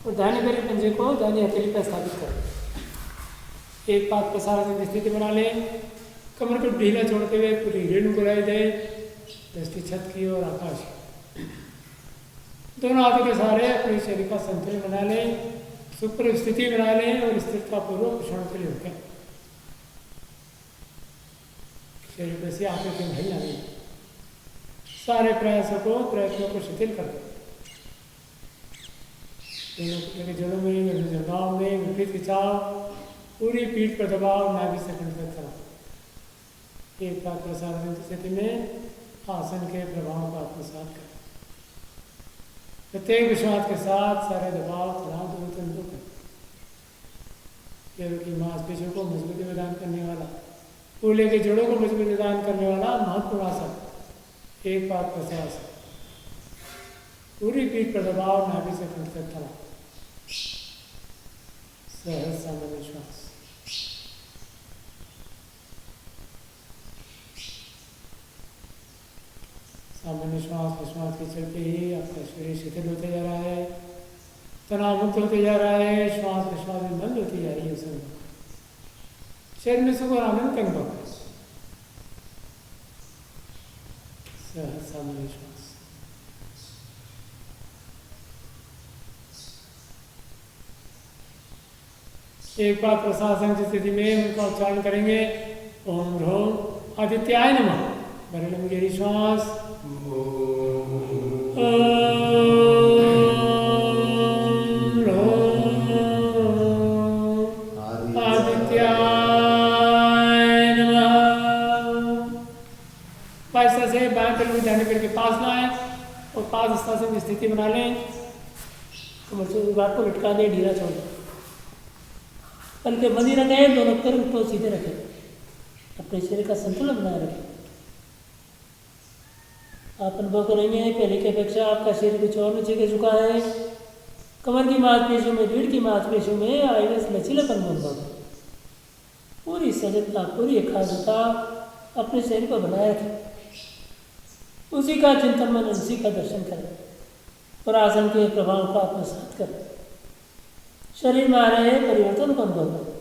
और दाहिने पैर पंजे को दाहिनी हथेली पर स्थापित करें। एक पाद प्रसारण की स्थिति बना लें, कमर को ढीला छोड़ते हुए पूरी रीढ़ बुलाई दें, दृष्टि छत की ओर आकाश। दोनों हाथों के सहारे अपने शरीर का संतुलन बना लें, सुपर स्थिति बना लें और स्थिरता पूर्वक क्षण के लिए रुकें। शरीर पर से आंखें के नहीं आने, सारे प्रयत्नों को शिथिल कर दें। जोड़ों में, जंघाओं में मुट्ठी खिंचाव, पूरी पीठ पर दबाव, नाभि से कंठ तक चला। एक बार प्रसारण स्थिति में आसन के प्रभाव का आत्मसात करें। प्रत्येक विश्वास के साथ सारे दबाव तनाव दूर करें। पैरों की मांसपेशियों को मजबूती प्रदान करने वाला, कूल्हे के जोड़ों को मजबूती प्रदान करने वाला महत्वपूर्ण आसन एक बार प्रत्यास पूरी पीठ पर दबाव, नाभि से कंठ तक तनाव, सहज सामान्य श्वास। सामान्य श्वास प्रश्वास के चलते ही आपका शरीर शिथिल होते जा रहा है, तनाव मुक्त होते जा रहा है, श्वास प्रश्वास में बंद होती जा रही है। शरीर में सुख और आनंद का अनुभव है। सहज सामान्य श्वास। एक बार प्रशासन की स्थिति में उनका उच्चारण करेंगे। ओम ह्रोम आदित्याय नमः। भरे लंबी गहरी श्वास। जाने पेड़ के पास ना आए और पास स्थासन की स्थिति बना लें। कमर से बात को लटका दें, ढीला छोड़ दें, पलके बंदी रखें, दोनों पैर को सीधे रखें, अपने शरीर का संतुलन बनाए रखें। आप अनुभव करेंगे पहले की अपेक्षा आपका शरीर कुछ और नीचे के झुका है। कमर की मांसपेशियों में, रीढ़ की मांसपेशियों में आइवस लचीलापन अनुभव है। पूरी सजगता, पूरी एकाग्रता अपने शरीर को बनाए रखें। उसी का चिंतन मन, उसी का दर्शन करें और आसन के प्रभाव का आत्मसात करें। शरीर में आ रहे परिवर्तन को अनुभव करें,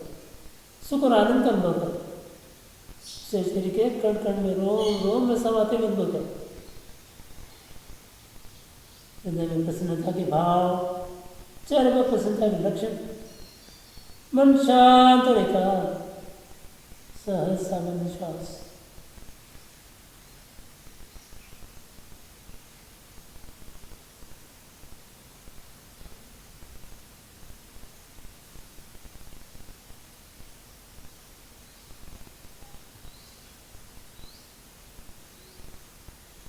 सुख और आनंद का अनुभव करें। शरीर के कण कण में, रोम रोम में समाते में अनुभव करें। हृदय में प्रसन्नता के भाव, चेहरे पर प्रसन्नता के लक्षण, मन शांत और एकाग्र, सहज सामान्य श्वास।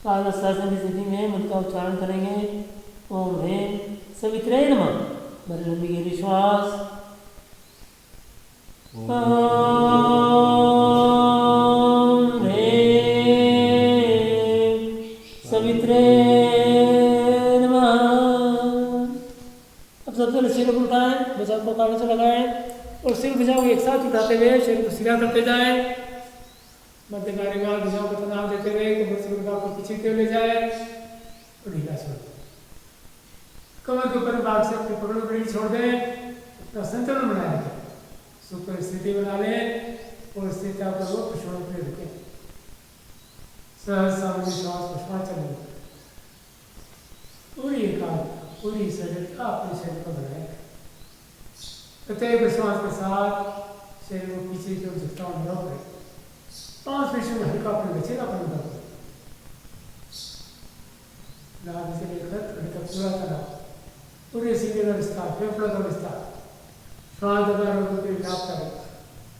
पादहस्तासन की स्थिति में मन का उच्चारण करेंगे। ओम ह्रीं सवित्रे नमः। भरे लंबी गहरी श्वास। ओम ह्रीं सवित्रे नमः। अब सबसे पहले सिर को उठाएं, भुजाओं को कानों से लगाएं और सिर भुजाओं को एक साथ उठाते हुए शरीर को सीधा करते जाएं। मध्य नारिवाल भुजाओं को तनाव देते हुए कमर से उनका को पीछे क्यों ले जाए और ढीला छोड़ दें। कमर के ऊपर भाग से अपनी पकड़ को छोड़ दें, अपना संतुलन बनाए रखें, सुपर स्थिति बना लें और स्थिति पर वो प्रश्नों पर रखें। सहज सामान्य श्वास प्रश्वास चलें। पूरी एकाग्रता, पूरी सजगता अपने शरीर को बनाए। प्रत्येक प्रश्वास के साथ शरीर को पीछे की ओर झुकता अनुभव करें। 5 पेशियों में हल्का अपने लचीलापन अनुभव करें। नाभि से लेकर हड्डी तक पूरा तरह, पूरे सीने का विस्तार, फेफड़ों का विस्तार, श्वास दबारों को लाभ करें।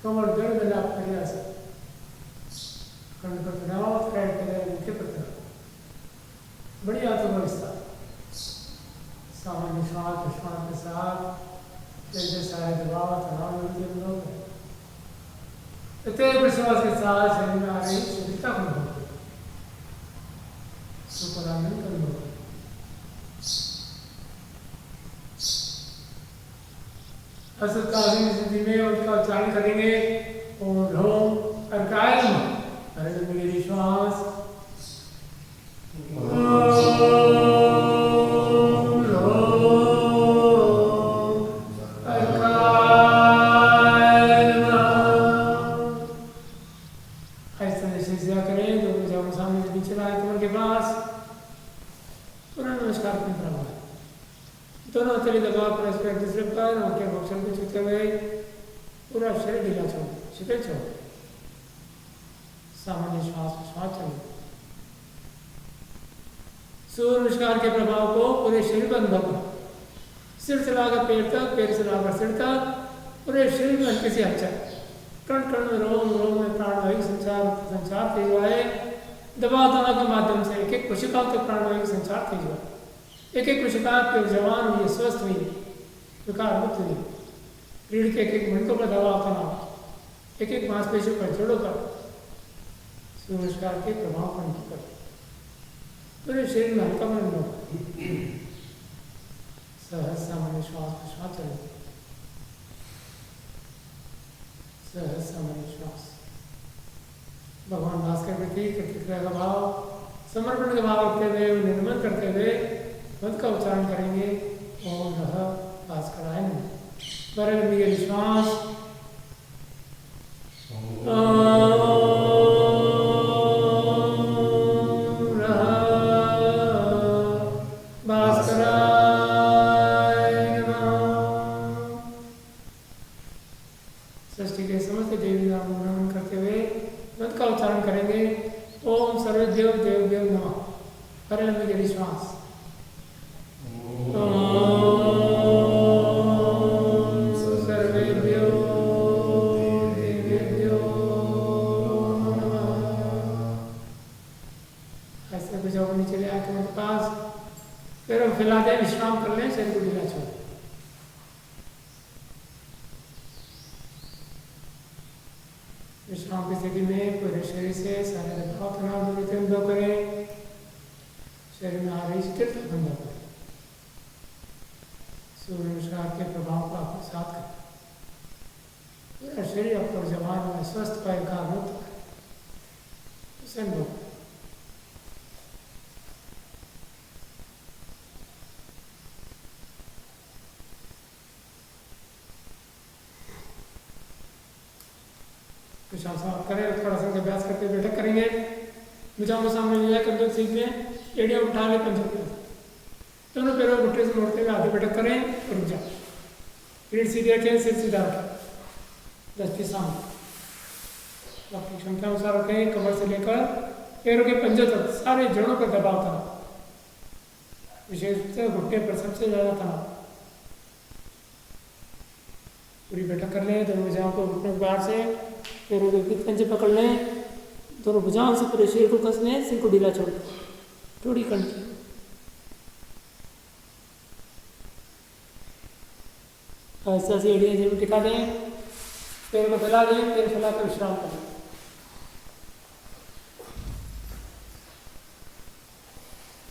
कमर दर्द में लाभ करें। ऐसा कंठ पर तनाव, थ्रेड करें, मुख्य पर तनाव, बड़ी आंतों का विस्तार। सामान्य श्वास प्रश्वास के साथ जैसे सारे दबाव तनाव अनुभव करें। प्रत्येक प्रश्वास के साथ शरीर में आ रही शिथिलता को अनुभव करें, सुख और आनंद का अनुभव करें। हस्तकालीन स्थिति में उनका उच्चारण करेंगे। ओम ह्रोम अर्काय नमः। भरे लंबी गहरी श्वास। दोनों हथेली दबाव पर एक दूसरे पर, उनके भक्षण को छूते हुए पूरा शरीर ढीला छोड़, शिथिल छोड़। सामान्य श्वास प्रश्वास चले। सूर्य नमस्कार के प्रभाव को पूरे शरीर पर अनुभव करें। सिर से लाकर पैर तक, पैर से लाकर सिर तक, पूरे शरीर में हल्की सी हलचल। कण कण में, रोम रोम में प्राणवायु संचार तेज हुआ है। दबाव तनाव के माध्यम से एक एक कोशिकाओं तक प्राणवायु संचार तेज हुआ है। एक एक कोशिका आपके जवान हुई, स्वस्थ हुई, विकार मुक्त हुई। रीढ़ के एक एक मंडलों पर दबाव तनाव, एक एक मांसपेशियों पर, जोड़ों पर सूर्य नमस्कार के प्रभाव को अनुभव करें। पूरे शरीर में हल्का मन लो। सहज सामान्य श्वास प्रश्वास चले, सहज सामान्य श्वास। भगवान दास के प्रति कृतज्ञता का भाव, समर्पण का भाव रखते हुए, निर्मल करते हुए मंत्र का उच्चारण करेंगे। ओम रह भास्कराय नमः। बड़े लंबी विश्वास। उच्चारण करेंगे। ओम सर्वदेव देवदेव नमः। हरे लंबी गहरी श्वास। सर्वेभ्यो देवेभ्यो नमः। ऐसे कुछ और नीचे ले आके मेरे पास फिर हम फैला दें, विश्राम कर लें, शरीर को ढीला छोड़। विश्राम की स्थिति में पूरे शरीर से सारे दबाव तनाव दूर अनुभव करें। शरीर में आ रही स्थिरता अनुभव करें। सूर्य नमस्कार के प्रभाव को आपके साथ करें। पूरा शरीर आपको जवान में स्वस्थ पाए का अनुभव है, उसे अनुभव करें। विश्वास करें, उत्करासन का अभ्यास करके बैठक करेंगे। भुजाओं को सामने लिया, कंधों सीध में, एड़ियां उठा ले, पंजों पे दोनों पैरों को घुटने से मोड़ते हुए आगे बैठक करें और रुक जाओ। रीढ़ सीधे रखें, सिर सीधा रखें, 10 फीट सामने। अपनी क्षमता अनुसार रखें। कमर से लेकर पैरों के पंजों तक सारे जड़ों पर दबाव तनाव, विशेष रूप से घुटने पर सबसे ज्यादा तनाव। पूरी बैठक कर लें। दोनों भुजाओं को घुटने के बाहर से पैरों के बीच पंजे पकड़ लें। दोनों भुजाओं से पूरे शरीर को कस लें। सिर को ढीला छोड़ दें, थोड़ी कंठी। ऐसा ऐसे एड़ियां जेब में टिका दें। पैर को फैला दें, पैर फैलाकर विश्राम करें।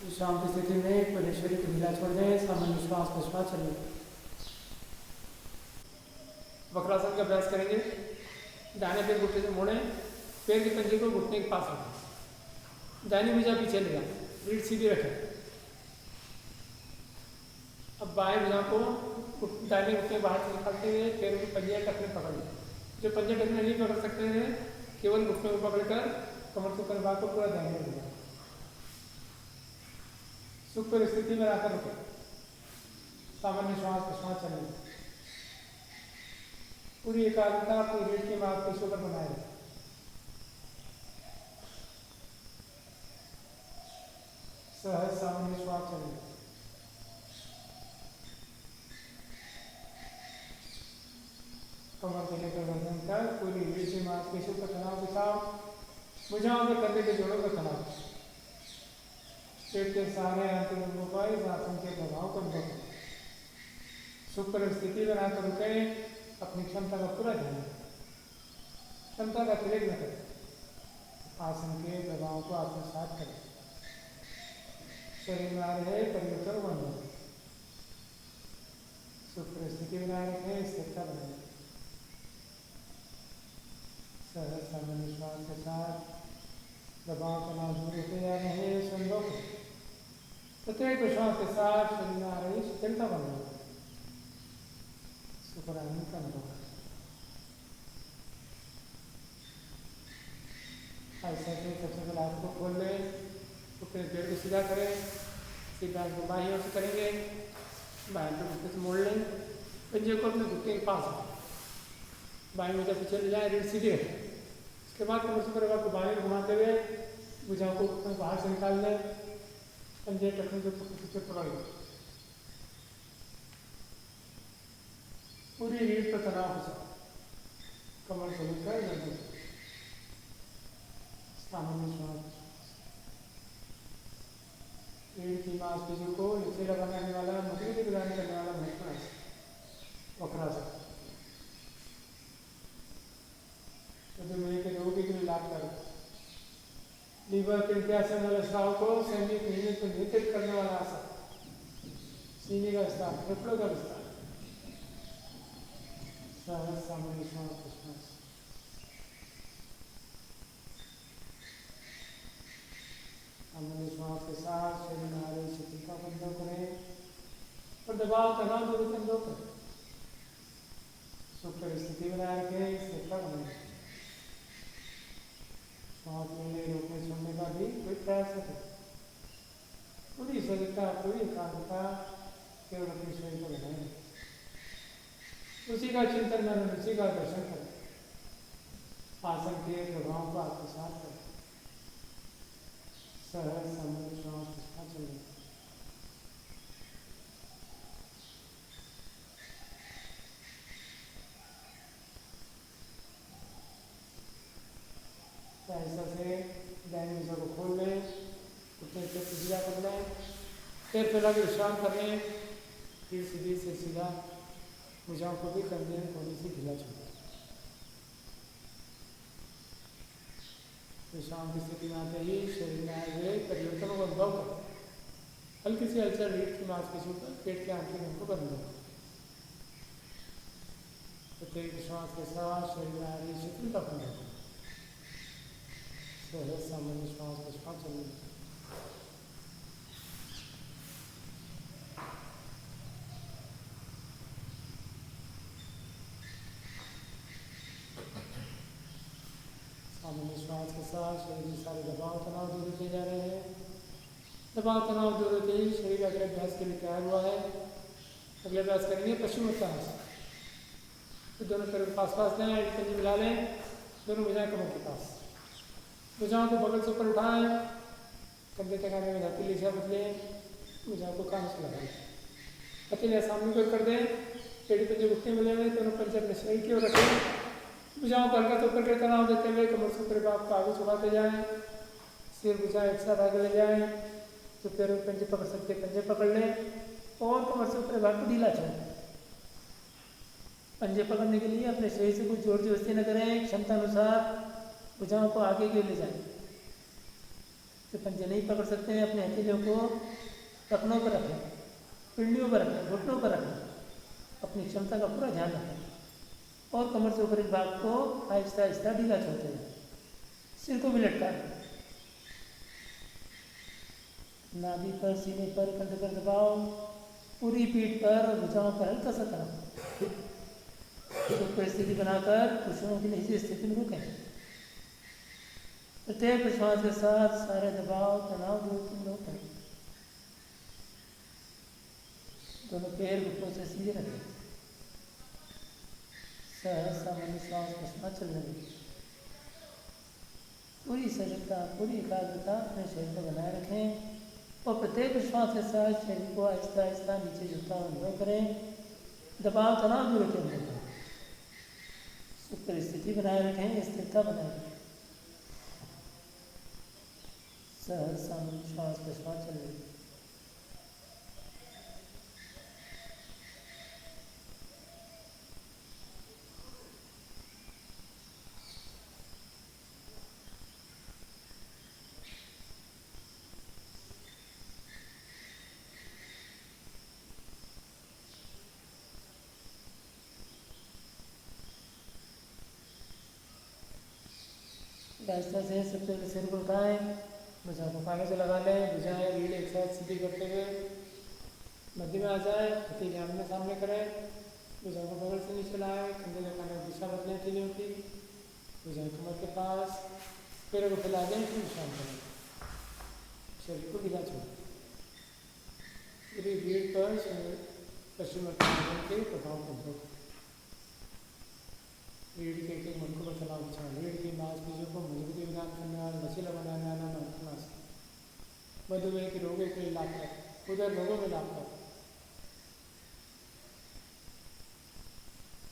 विश्राम की स्थिति में पूरे शरीर को ढीला छोड़ दें। सामान्य श्वास प्रश्वास चलें। वक्रासन का अभ्यास करेंगे। दाहिने पैर घुटने से मोड़ें, पैर के पंजे को घुटने के पास रखें। दाहिनी भुजा पीछे ले जाएं, रीढ़ सीधी रखें। अब बाएं भुजा को दाहिने घुटने बाहर से निकालते हुए पैरों के पंजे टखने पकड़ लें। जो पंजे टखने नहीं पकड़ सकते हैं, केवल घुटने को पकड़कर कमर से ऊपर भाग को पूरा दाहिने भुजा सुख पर स्थिति में आकर रुकें। सामान्य श्वास प्रश्वास चलें। पूरी एकाग्रता अपनी रीढ़ की मांसपेशियों पर बनाए रखें। सहज सामान्य श्वास चलें। कमर से लेकर गर्दन तक पूरी रीढ़ की मांसपेशियों पर तनाव के साथ भुजाओं पर कंधे के जोड़ों पर तनाव। पेट के सारे अंतिम अंगों पर इस आसन के प्रभाव को अनुभव करें। सुख पर स्थिति बनाकर रुकें। अपनी क्षमता का पूरा ध्यान रखें। क्षमता का तिलक न करें। आसन के प्रभाव को आत्मसात करें। शरीर में आ रहे परिवर्तन को अनुभव करें। सुख पर स्थिति बनाए रखें, स्थिरता बनाए रखें। सहज सामान्य श्वास के साथ दबाव तनाव दूर होते जा रहे हैं, संभव है। प्रत्येक विश्वास के साथ शरीर में आ रही स्थिरता बन रही है, सुख और आनंद का अनुभव करें। ऐसा कि सबसे पहले हाथ को खोल लें, तो फिर पैर को सीधा करें, सीधा को बाईं ओर से करेंगे, बाएं पे घुटने से मोड़ लें, पंजे को अपने घुटने के पास रखें, बाएं में जब पीछे ले जाए, रीढ़ सीधी रखें। उसके बाद कमर से ऊपर को बाएं घुमाते हुए भुजाओं को बाहर से निकाल लें, पंजे टखने के पीछे पकड़ लें। पूरी रीढ़ पर तनाव हो जाए, कमर से लेकर गर्दन तक। सामान्य श्वास। रीढ़ की मांसपेशियों को लचीला बनाने वाला, मजबूती प्रदान करने वाला महत्वपूर्ण वक्रासन। मधुमेह के रोगी के लिए लाभकारी, लीवर ऊपर कृत्यासन वाले श्राव को सैनिक महीने को नियंत्रित करने वाला आसन, सीने का विस्तार, फेफड़ों का विस्तार, सहज सामान्य श्वास प्रश्वास। सामान्य श्वास के साथ शरीर में आ रही शिथिलता बंद करें और दबाव तनाव दूर बंद करें। सुख स्थिति बनाए रखें, स्थिरता बनाए रखें। श्वास लेने रोकने छोड़ने का भी कोई प्रयास न करें। पूरी सजगता, पूरी एकाग्रता केवल अपने शरीर को बनाए रखें। उसी का चिंतन करें, उसी का दर्शन करें, आसन के प्रभाव को आत्मसात करें। सहज सामान्य श्वास प्रश्वास चल रही। ऐसा से दाहिनी भुजा को खोल लें, घुटने से सीधा कर लें, पैर फैला के विश्राम कर लें, फिर सीधी से सीधा भुजाओं को भी कर लें, थोड़ी सी ढीला छोड़। विश्राम की स्थिति में आते ही शरीर में आए हुए परिवर्तनों को अनुभव करें। हल्की सी हलचल रीढ़ की मांसपेशियों पर, पेट के आंतरिक अंगों को अनुभव करें। प्रत्येक श्वास के साथ शरीर में आ रही शिथिलता बंद करें। सहज सामान्य श्वास प्रश्वास चल रही है। सामान्य श्वास के साथ शरीर में सारे दबाव तनाव दूर किए जा रहे हैं। दबाव तनाव दूर होते ही शरीर अगले अभ्यास के लिए तैयार हुआ है। अगले अभ्यास करेंगे पश्चिमोत्तानासन। तो दोनों तरफ पास पास लें, पंजे मिला लें, दोनों भुजाएं कमर के पास। भुजाओं को बगल से ऊपर उठाएं, कंधे तक आने में हथेली से बदलें, भुजाओं को कान से लगाएं। हथेलियां सामने को कर दें, पेड़ी पंजे घुटने मिले हुए, दोनों पंजे अपने शरीर की ओर रखें। भुजाओं को हल्का तो ऊपर के तनाव देते हुए कमर से ऊपर भाग को आगे झुकाते जाएं। सिर भुजाएं एक साथ आगे ले जाएं। जो पैरों में पंजे पकड़ सकते पंजे पकड़ लें और कमर से ऊपर भाग को ढीला छोड़ें। पंजे पकड़ने के लिए अपने शरीर से कुछ जोर जबरदस्ती न करें, क्षमता अनुसार भुजाओं को आगे के ले जाएं। जो पंजे नहीं पकड़ सकते हैं अपने हथेलियों को टखनों पर रखें, पिंडियों पर रखें, घुटनों पर रखें। अपनी क्षमता का पूरा ध्यान रखें और कमर से ऊपर भाग को आहिस्ता आहिस्ता ढीला छोड़ते हैं। सिर को भी लटका दें। नाभि पर, सीने पर, कंधे पर दबाव, पूरी पीठ पर और भुजाओं पर हल्का सा तनाव। परिस्थिति बनाकर कुशलों की निजी स्थिति में रुकें। प्रत्येक श्वास के साथ सारे दबाव तनाव दूर करें। दोनों पैर घुटनों से सीधे रखें। सहज सामान्य श्वास प्रश्वास चल रही। पूरी सजगता, पूरी एकाग्रता अपने शरीर को बनाए रखें और प्रत्येक श्वास के साथ शरीर को आहिस्ता आहिस्ता नीचे झुकता हुआ अनुभव करें। दबाव तनाव दूर होते अनुभव करें। सुपर स्थिति बनाए रखें, स्थिरता बनाए रखें। सहज सामान्य श्वास प्रश्वास चल रही। आहिस्ता से सबसे पहले सिर को उठाएं, भुजाओं को कानों से लगा लें। भुजाएं रीढ़ एक साथ सीधी करते हुए मध्य में आ जाए। हथेली आमने सामने करें। भुजाओं को बगल से नीचे लाएं। कंधे का कान दिशा बदलें हथेलियों की। भुजाएं कमर के पास, पैरों को फैला दें, फिर विश्राम करें। शरीर को ढीला छोड़ें। पूरी रीढ़ पर पश्चिमोत्तानासन के प्रभाव को अनुभव करें। रीढ़ के एक एक मणकों पर तनाव बिछाएं। रीढ़ की मांसपेशियों को मजबूती प्रदान करने वाला लचीला बनाने वाला आसन। मधुमेह के रोगों के लिए लाभप्रद, उदर रोगों में लाभप्रद।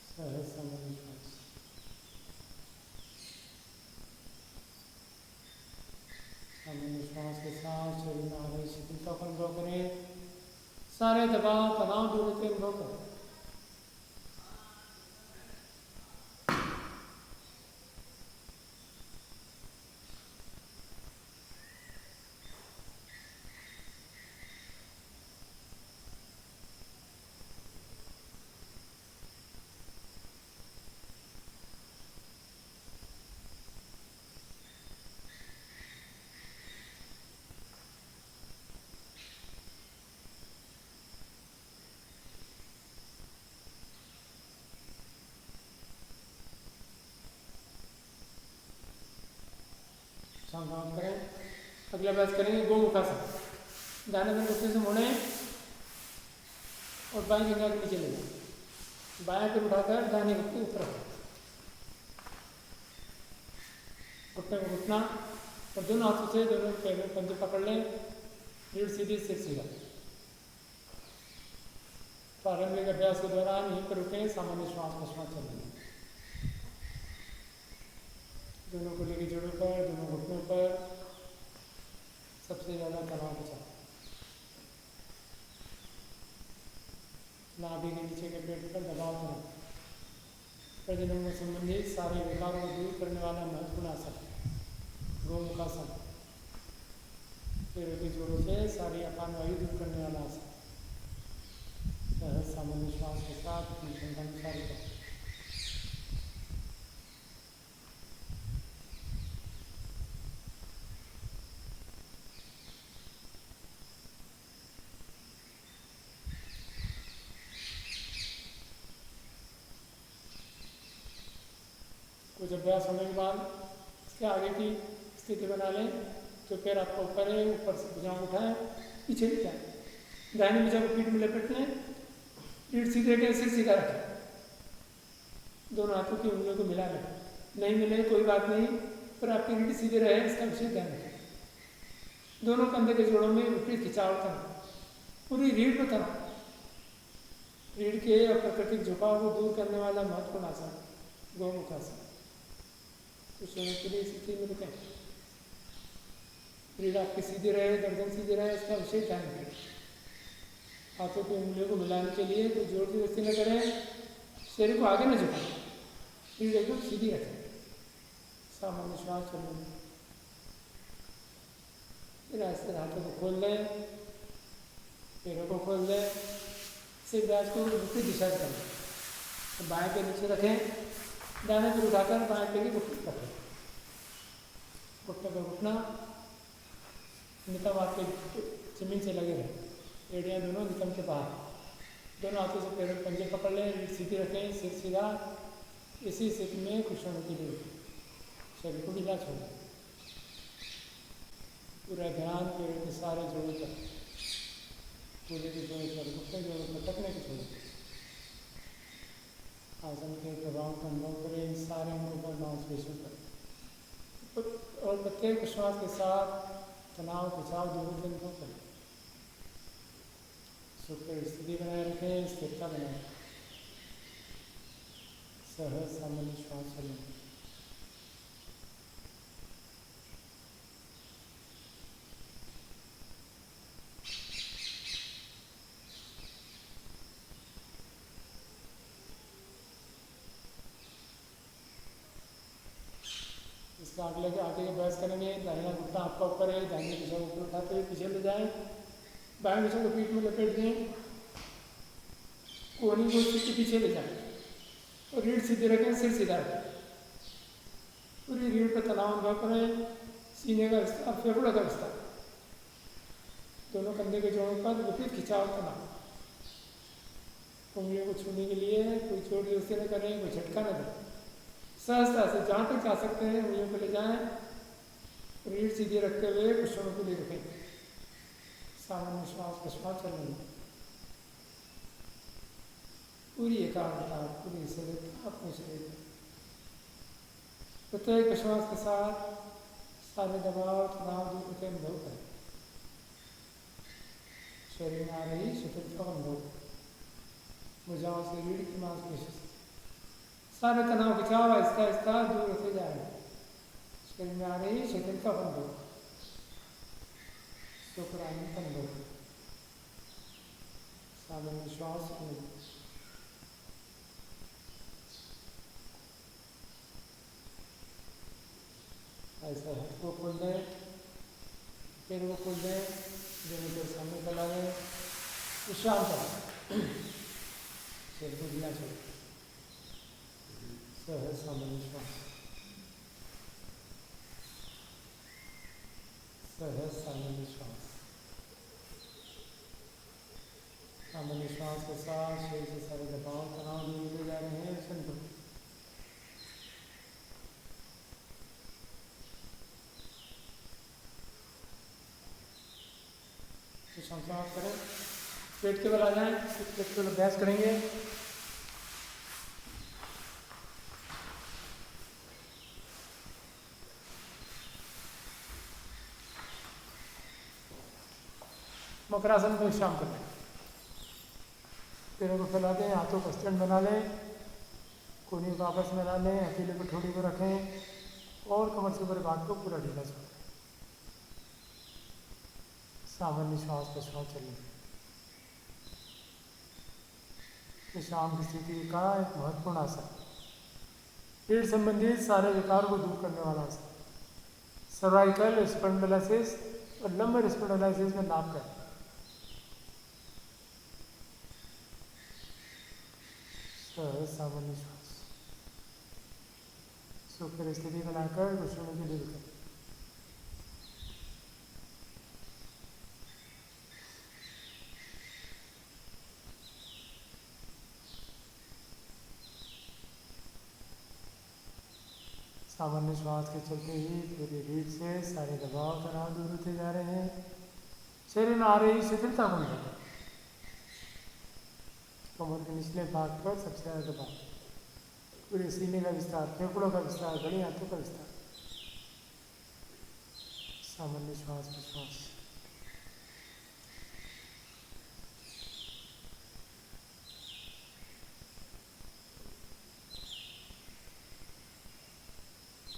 सहज सामान्य श्वास। सामान्य श्वास के साथ शरीर में आ रही शिथिलता को अनुभव करें। सारे दबाव तनाव दूर होते अनुभव करें। काम करें। अगला अभ्यास करेंगे गोमुखासन। दाहिने पैर घुटने से मोड़ें और बाएं जंघा के नीचे ले जाएं। बाएं पैर उठाकर दाहिने घुटने ऊपर रखें, घुटने में घुटना और दोनों हाथों से दोनों पैर में पंजे पकड़ लें। रीढ़ सीधी, सिर सीधा। प्रारंभिक अभ्यास के दौरान यहीं पर रुकें, सामान्य श्वास प्रश्वास चलेंगे। दोनों को लेके जोड़ों पर, दोनों घुटनों पर सबसे ज़्यादा तनाव बचा। नाभि के नीचे के पेट पर दबाव करें। प्रजनन में संबंधित सारे विकारों को दूर करने वाला महत्वपूर्ण आसन गोमुखासन। पैरों के जोड़ों से सारी अपान वायु दूर करने वाला आसन। सहज सामान्य श्वास के साथ अनुसार करें। कुछ अभ्यास होने के बाद इसके आगे की स्थिति बना लें। तो पैर आपका ऊपर है, ऊपर से भुजाएं उठाएं, पीछे ले जाएं। दाहिनी भुजा को पीठ में लपेट लें, रीढ़ सीधे रखें, सिर सीधा रखें। दोनों हाथों की उंगलियों को मिला लें। नहीं मिले कोई बात नहीं, पर आपकी रीढ़ सीधे रहे इसका विशेष ध्यान रखें। दोनों कंधे के जोड़ों में विपरीत खिंचाव करना, पूरी रीढ़ पर करना। रीढ़ के और प्राकृतिक झुकाव को दूर करने वाला महत्वपूर्ण आसन गोमुखासन। कुछ समय के लिए स्थिति में रुकें। रीढ़ आपकी सीधी रहे, गर्दन सीधी रहे, इसका विशेष ध्यान रखें। हाथों की उंगलियों को मिलाने के लिए कोई जोर जबरदस्ती न करें। शरीर को आगे न झुकाएं, रीढ़ एकदम सीधी रखें। सामान्य श्वास चलने। फिर ऐसे हाथों को खोल दें, पैरों को खोल दें। सिर ब्याज को दूसरी दिशा से करें। तो बाएं पैर नीचे रखें, दाहिने पैर उठाकर बाएं पैर की घुटने पर रखें। घुटने पर घुटना, नितंब आपके जमीन से लगे रहे। एड़ियाँ दोनों नितंब के बाहर। दोनों हाथों से पैरों पंजे पकड़ लें, रीढ़ सीधी रखें, सिर सीधा। इसी स्थिति में कुछ समय के लिए शरीर को ढीला छोड़ें। पूरा ध्यान पैरों के सारे जोड़ों पर, पूरे के जोड़ों पर, घुटने जोड़ों पर तकने के छोड़ें। आसन के प्रभाव का अनुभव करें इन सारे अंगों पर, मांसपेशियों पर। और प्रत्येक श्वास के साथ तनाव खिंचाव दूर अनुभव करें। सुखकर स्थिति बनाए रखें, स्थिरता बनाए रखें। सहज सामान्य श्वास चलें। इसका आगे के अभ्यास करेंगे। दाहिना घुटना आपका ऊपर है, दाहिने भुजा ऊपर उठाते हुए पीछे ले जाएं। बाएं भुजा को पीठ में लपेट दें, कोहनी को सिर के पीछे ले जाएं और रीढ़ सीधे रखें, सिर सीधा रखें। पूरी रीढ़ पर तनाव अनुभव करें। सीने का विस्तार, फेफड़ों का विस्तार। दोनों कंधे के जोड़ों पर विपरीत खिंचाव तनाव। उंगलियों को छूने के लिए कोई चोट जबरदस्ती न करें, कोई झटका न दें। सहजता से जहाँ तक जा सकते हैं उंगलियों को ले जाएं। रीढ़ सीधी रखते हुए कुछ क्षणों के लिए रुकें। सामान्य श्वास प्रश्वास चलेंगे। पूरी एकाग्रता, पूरी स्थिरता अपने शरीर में। प्रत्येक श्वास के साथ सारे दबाव तनाव दूर करके अनुभव करें। शरीर में आ रही शिथिलता का अनुभव करें। भुजाओं से रीढ़ की मांसपेशी से सारे तनाव खिंचाव आहिस्ता आहिस्ता दूर होते जा रहे हैं। शरीर में आ रही शिथिलता का अनुभव, सुखरानी का अनुभव। सामान्य श्वास ऐसा हाथ को खोल दें, पैर को खोल दें, दोनों पैर सामने फैला दें, विश्राम करें। शरीर को ढीला छोड़ें। सहज सामान्य श्वास, सहज सामान्य श्वास। सामान्य श्वास के साथ शरीर से सारे दबाव तनाव दूर होते जा रहे हैं। संतुलन। समाप्त करें। पेट के बल आ जाएं, पेट के बल अभ्यास करेंगे। मकरासन को विश्राम कर लें। पैरों को फैला दें, हाथों को स्टैंड बना लें, कोहनी को आपस में मिला लें, हथेली को ठोड़ी को रखें और कमर से ऊपर भाग को पूरा ढीला छोड़ें। सामान्य श्वास प्रश्वास चलें। विश्राम की स्थिति का एक महत्वपूर्ण आसन, पेट संबंधित सारे विकारों को दूर करने वाला आसन, सर्वाइकल स्पॉन्डिलोसिस और लंबर स्पॉन्डिलोसिस में लाभ करता है। सामान्य श्वास सुपर स्थिति बनाकर घुटनों के लिए रुकें। सामान्य श्वास के चलते ही पूरी रीढ़ से सारे दबाव तनाव दूर होते जा रहे हैं। शरीर में आ रही शिथिलता को मिटाएं। कमर के निचले भाग पर सबसे ज़्यादा दबाव, पूरे सीने का विस्तार, फेफड़ों का विस्तार, बड़ी आंतों का विस्तार। सामान्य श्वास प्रश्वास।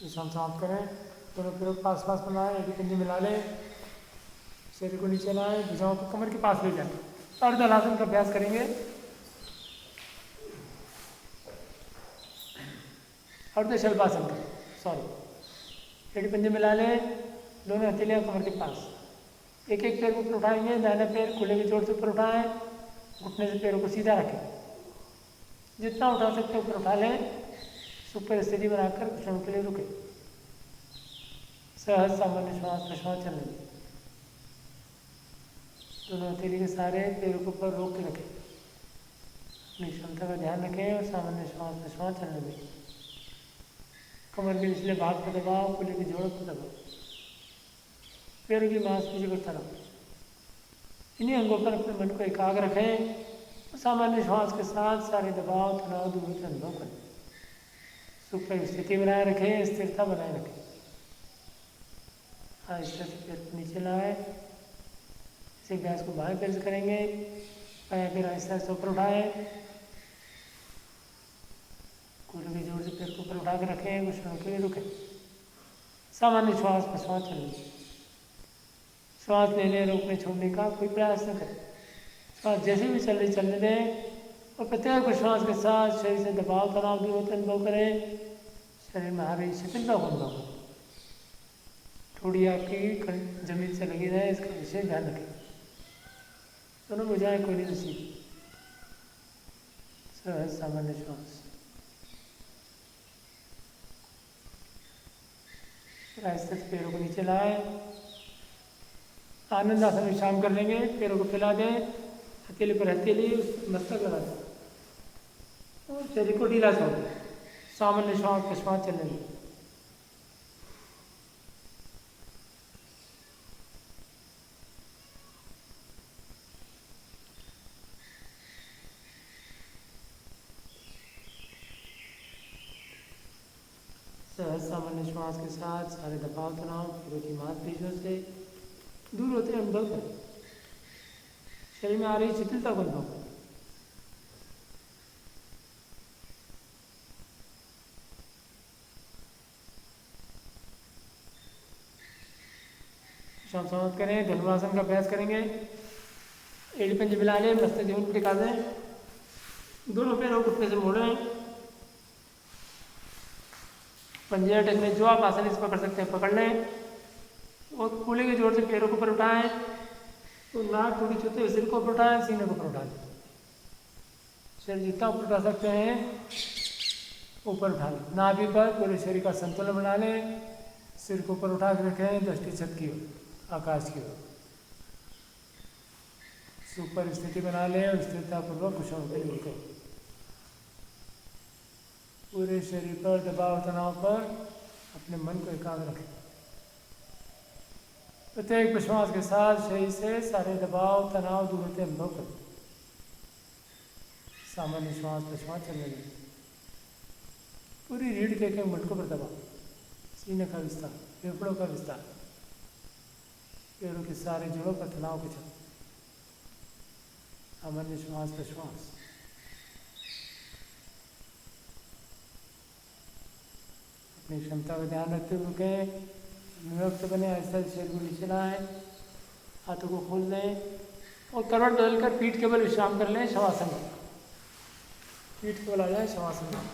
हम समाप्त करें। दोनों पैरों को पास पास बनाएं, एडी पंजे मिला लें, शरीर को नीचे लाएं, भुजाओं को कमर के पास ले जाएं। अर्ध हलासन का अभ्यास करेंगे। अर्ध शल्पासन का, सॉरी, एडी पंजे मिला लें, दोनों हथेलियां कमर के पास। एक एक पैर को ऊपर उठाएंगे, दाहिना पैर खुले के जोर से ऊपर उठाएं, घुटने से पैरों को सीधा रखें, जितना उठा सकते हैं ऊपर उठा लें। सुपर स्थिति बनाकर घुटनों के लिए रुके। सहज सामान्य श्वास प्रश्वास चलने दें। दोनों हथेली के सारे पैरों को ऊपर रोक के रखें, अपनी क्षमता का ध्यान रखें और सामान्य श्वास प्रश्वास चलने दें। कमर के निचले भाग पर दबाव, खुले के जोड़ों पर दबाव, पैरों की मांसपेशियों को तरफ। इन्हीं अंगों पर अपने मन को एकाग्र रखें और सामान्य श्वास के साथ सारे दबाव तनाव दूर होकर अनुभव करें। सुपर स्थिति बनाए रखें, स्थिरता बनाए रखें। आहिस्ते से पैर को नीचे लाएं। इस अभ्यास को बाएं पैर से करेंगे। बाएं पैर आहिस्ते आहिस्ते ऊपर उठाएं, कूल्हे के जोर से पैर को ऊपर उठा के रखें, घुटनों के लिए रुकें। सामान्य श्वास प्रश्वास चलें। श्वास लेने रोकने छोड़ने का कोई प्रयास न करें। श्वास जैसे भी चल रही चलने दें और प्रत्येक श्वास के साथ शरीर से दबाव तनाव दूर होते अनुभव करें। शरीर में आ रही शिथिलता को अनुभव करें। थोड़ी आपकी जमीन से लगी रहे, इसका विशेष ध्यान रखें। दोनों भुजाएं कोहनी से सीधी। सहज सामान्य श्वास। आहिस्ते से पैरों को नीचे लाएं। आनंद आसन विश्राम कर लेंगे। पैरों को फैला दें, हथेली पर हथेली, मस्तक लगा दें और शरीर को ढीला छोड़ दें। सामान्य श्वास प्रश्वास चलने दें। सहज सामान्य श्वास के साथ सारे दबाव तनाव पैरों की मांसपेशियों से दूर होते अनुभव करें। शरीर में आ रही शिथिलता को अनुभव करें। समाप्त करें। धनुरासन का अभ्यास करेंगे। एड़ी पंजे मिला लें, मस्तक जमीन टिका दें, दोनों पैरों को घुटने से मोड़ें। पंजे अटकने जो आप आसानी से पकड़ सकते हैं पकड़ लें और कूल्हे के जोर से पैरों को ऊपर उठाएं। तो नाक थोड़ी छूते हुए सिर को ऊपर उठाएं, सीने को ऊपर उठा लें। शरीर जितना ऊपर उठा सकते हैं ऊपर उठा लें। नाभि पर पूरे शरीर का संतुलन बना लें। सिर को ऊपर उठा के रखें, दृष्टि छत की ओर, आकाश की ओर। सुपर स्थिति बना लें और स्थिरतापूर्वक घुटनों के लिए रुकें। पूरे शरीर पर दबाव तनाव पर अपने मन को एकाग्र रखें। प्रत्येक विश्वास के साथ शरीर से सारे दबाव तनाव दूर होते अनुभव करें। सामान्य श्वास प्रश्वास चलने लगे। पूरी रीढ़ के एक मटकों पर दबाव, सीने का विस्तार, फेफड़ों का विस्तार, पेड़ों के सारे जोड़ों पर तनाव के चलते। सामान्य श्वास प्रश्वास। अपनी क्षमता का ध्यान रखते हुए रुकें, निरुक्त बने, आहिस्ता शरीर को नीचे लाएं, हाथों को खोल दें और करवट बदलकर पीठ के बल विश्राम कर लें। शवासन, पीठ के बल आ जाए शवासन में।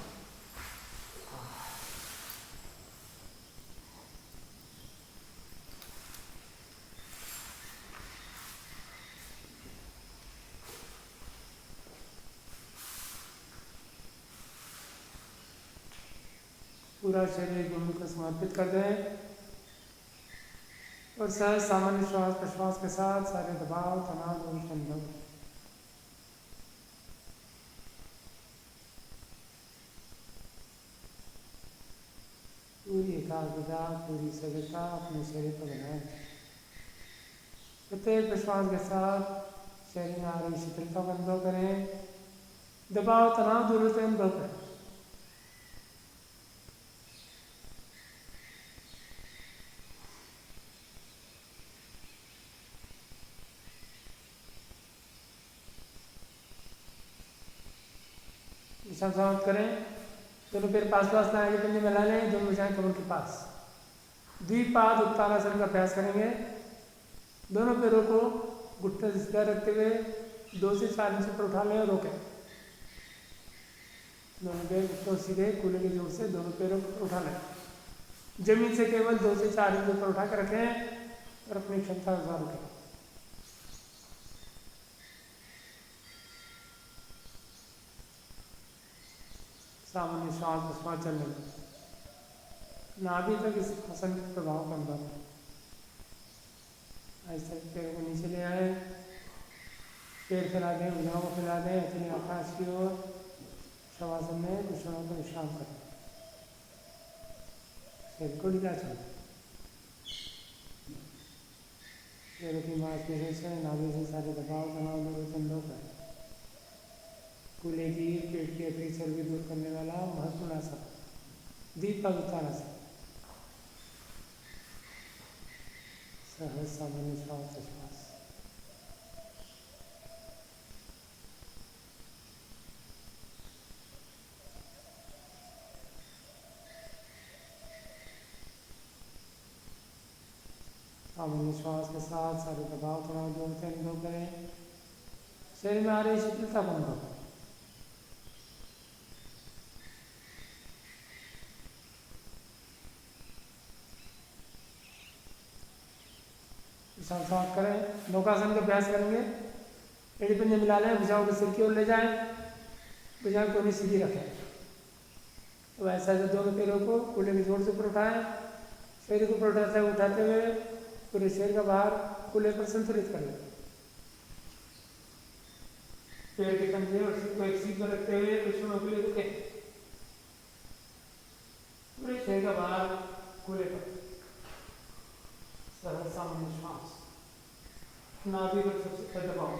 पूरा शरीर गुरु को समर्पित कर दें और सहज सामान्य श्वास प्रश्वास के साथ सारे दबाव तनाव दूर अनुभव। पूरी एकाग्रता, पूरी सजगता अपने शरीर पर बनाए। प्रत्येक प्रश्वास के साथ शरीर में आ रही शीतलता का अनुभव करें, दबाव तनाव दूर होते अनुभव करें। समाप्त करें। दोनों पैर पास पास ना आगे पंजे मिला लें, दोनों भुजाएं कमर के पास। द्विपाद उत्तानासन का अभ्यास करेंगे। दोनों पैरों को घुटने से सीधा रखते हुए 2 से 4 इंच पर उठा लें और रोकें। दोनों पैर घुटनों सीधे कूल्हे के जोर से दोनों पैरों को उठा लें। जमीन से केवल 2 से 4 इंच पर उठा कर रखें और अपनी क्षमता अनुसार रुकें। सामान्य श्वास प्रश्वास चलने में नाभि तक इस आसन के प्रभाव का अनुभव है। ऐसे पैर को नीचे ले आए, पैर फैला दें, भुजाओं को फैला दें, अपने आकाश की ओर। शवासन में कुछ क्षणों का विश्राम करें। शरीर को ढीला छोड़ें। पैरों की मांसपेशियों से नाभि से सारे दबाव तनाव दूर अनुभव करें। कूल्हे की पेट की अतिरिक्त चर्बी दूर करने वाला महत्वपूर्ण आसन दीपक उत्तानासन। सहज सामान्य श्वास प्रश्वास। सामान्य श्वास के साथ सारे दबाव तनाव दूर होते अनुभव करें। शरीर में आ रही शीतलता का अनुभव करें। समाप्त करें। नौकासन का अभ्यास करेंगे। एड़ी पंजे मिला लें, भुजाओं को सिर की ओर ले जाएं, भुजाओं को सीधी रखें। तो ऐसा जो दोनों पैरों को कूल्हे के जोर से ऊपर उठाएं, शरीर को ऊपर उठाते हुए पूरे शरीर का भार कूल्हे पर संतुलित कर लें। पैर के कंधे और सिर को एक सीध पर रखते हुए कुछ क्षणों के लिए रुकें। पूरे शरीर का भार कूल्हे पर। सहज सामान्य श्वास। नाभि पर सबसे पहले दबाओ।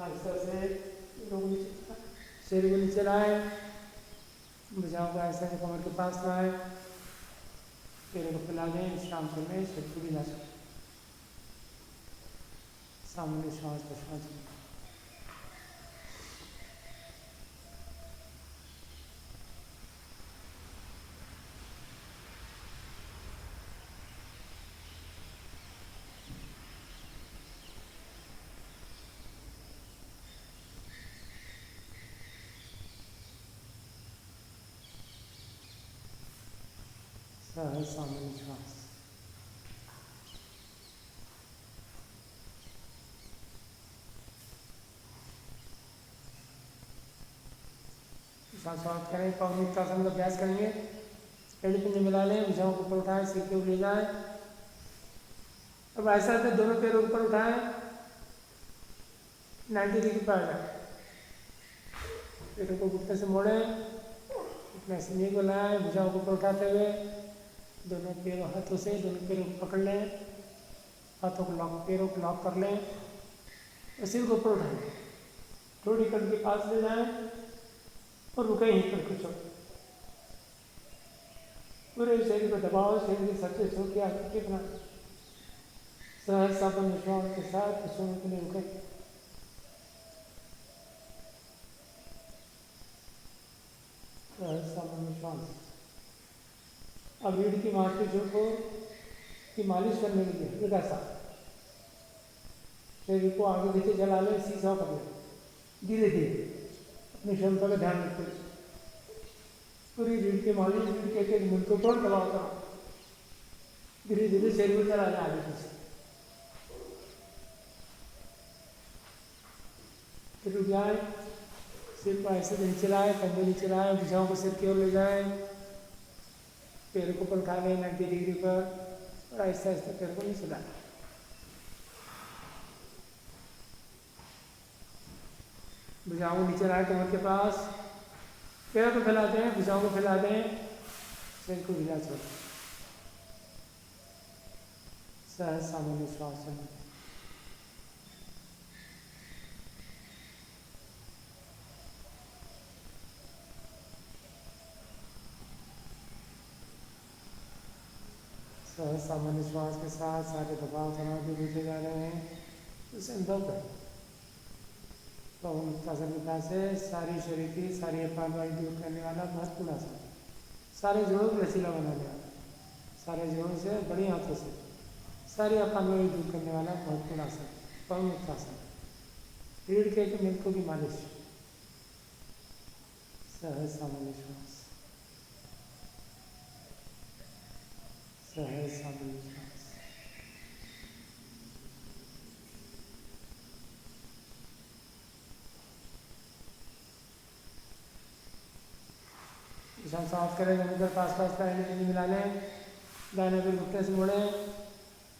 आहिस्ता से शरीर को नीचे लाए, भुजाओं को आहिस्ता से कमर के पास लाए, पैरों को फैला दें, विश्राम कर लें, शरीर को ढीला छोड़ें। सामान्य श्वास प्रश्वास। सहज सामान्य श्वास। श्वास करें। पवनमुक्तासन का अभ्यास करेंगे। एड़ी पंजे मिला लें, भुजाओं को ऊपर उठाएं, सिर के ऊपर ले जाएं। अब ऐसा दोनों पैरों ऊपर उठाएं, 90 डिग्री पर आ जाए। पैरों को घुटने से मोड़े, घुटने से नी को लाए, भुजाओं को ऊपर उठाते हुए दोनों पैरों हाथों से दोनों पैरों को पकड़ लें, हाथों को लॉक, पैरों को लॉक कर लें और सिर को ऊपर उठाएं, थोड़ी कण के पास ले जाएं और रुके यहीं पर कुछ पूरे शरीर को दबाओ, शरीर के सबसे छोटी आकृति बना सहज सावन विश्वास के साथ सोने के लिए रुके। सहज सावन विश्वास। अब रीढ़ की मांसपेशियों को की मालिश करने के लिए हल्का सा शरीर को आगे पीछे चला ले, सीधा कर ले, धीरे धीरे अपनी क्षमता का ध्यान रखते हुए पूरी रीढ़ की मालिश, रीढ़ के एक मुंह को तोड़ दबाव करो, धीरे धीरे शरीर को चला जाए आगे पीछे, फिर रुक जाए, सिर को ऐसे नीचे लाए, कंधे नीचे लाए, भुजाओं को सिर की ओर ले जाए, पैरों को ऊपर उठा लें 90 डिग्री पर और आहिस्ते आहिस्ते पैर को नीचे लाए। भुजाओं को नीचे लाए कमर के पास, पैरों को फैला दें, भुजाओं को फैला दें, शरीर को ढीला छोड़, सहज सामान्य श्वास चलना। सहज सामान्य श्वास के साथ सारे दबाव तनाव भी दूसरे जा रहे हैं, उसे अनुभव करें। पवन मुक्तासन विकास से सारी शरीर की सारी अपान वायु दूर करने वाला महत्वपूर्ण आसन, सारे जोड़ों को लचीला बनाने वाला, सारे जोड़ों से बड़ी हाथों से सारी अपान वायु दूर करने वाला महत्वपूर्ण आसन पवन मुक्तासन। रीढ़ के मिल्कों की मालिश, सहज सामान्य श्वास, सहज सामान्य श्वास। साफ करें, जमीन पास पास पैर मिला लें, दाहिने पे घुटने से मोड़ें,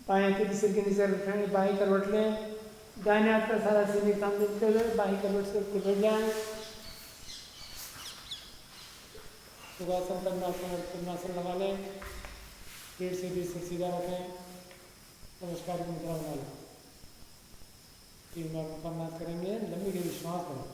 बाएं हाथ सिर के नीचे रखें, बाएं करवट लें, दाहिने हाथ का सारा शरीर काम देखते हुए बाएं करवट से ऊपर बैठ जाएं। सुखासन पद्मासन लगा लें, पेट से भी सिर सीधा रखें, नमस्कार की मुद्रा बना लें। 3 बार मुकम्मल करेंगे, लंबी गहरी श्वास लें।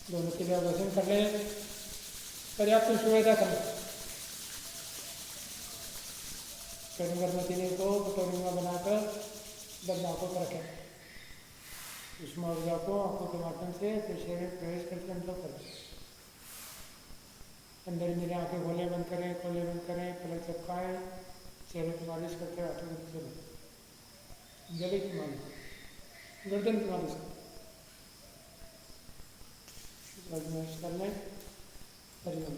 दोनों के लिए वजन कर लें, पर्याप्त सुविधा कर लें। गर्भवती को कटोरी में बनाकर बंद आंखों पर रखें, उष्मा ऊर्जा को आंखों के माध्यम से फिर शरीर में प्रवेश करके अनुभव करें। अंदर मेरे आंखें खोले बंद करें, खोले बंद करें, पलक चपकाएं, चेहरे की मालिश करते हुए हाथों को चलें, गले की मालिश, गर्दन की मालिश कर लें, हरिओम।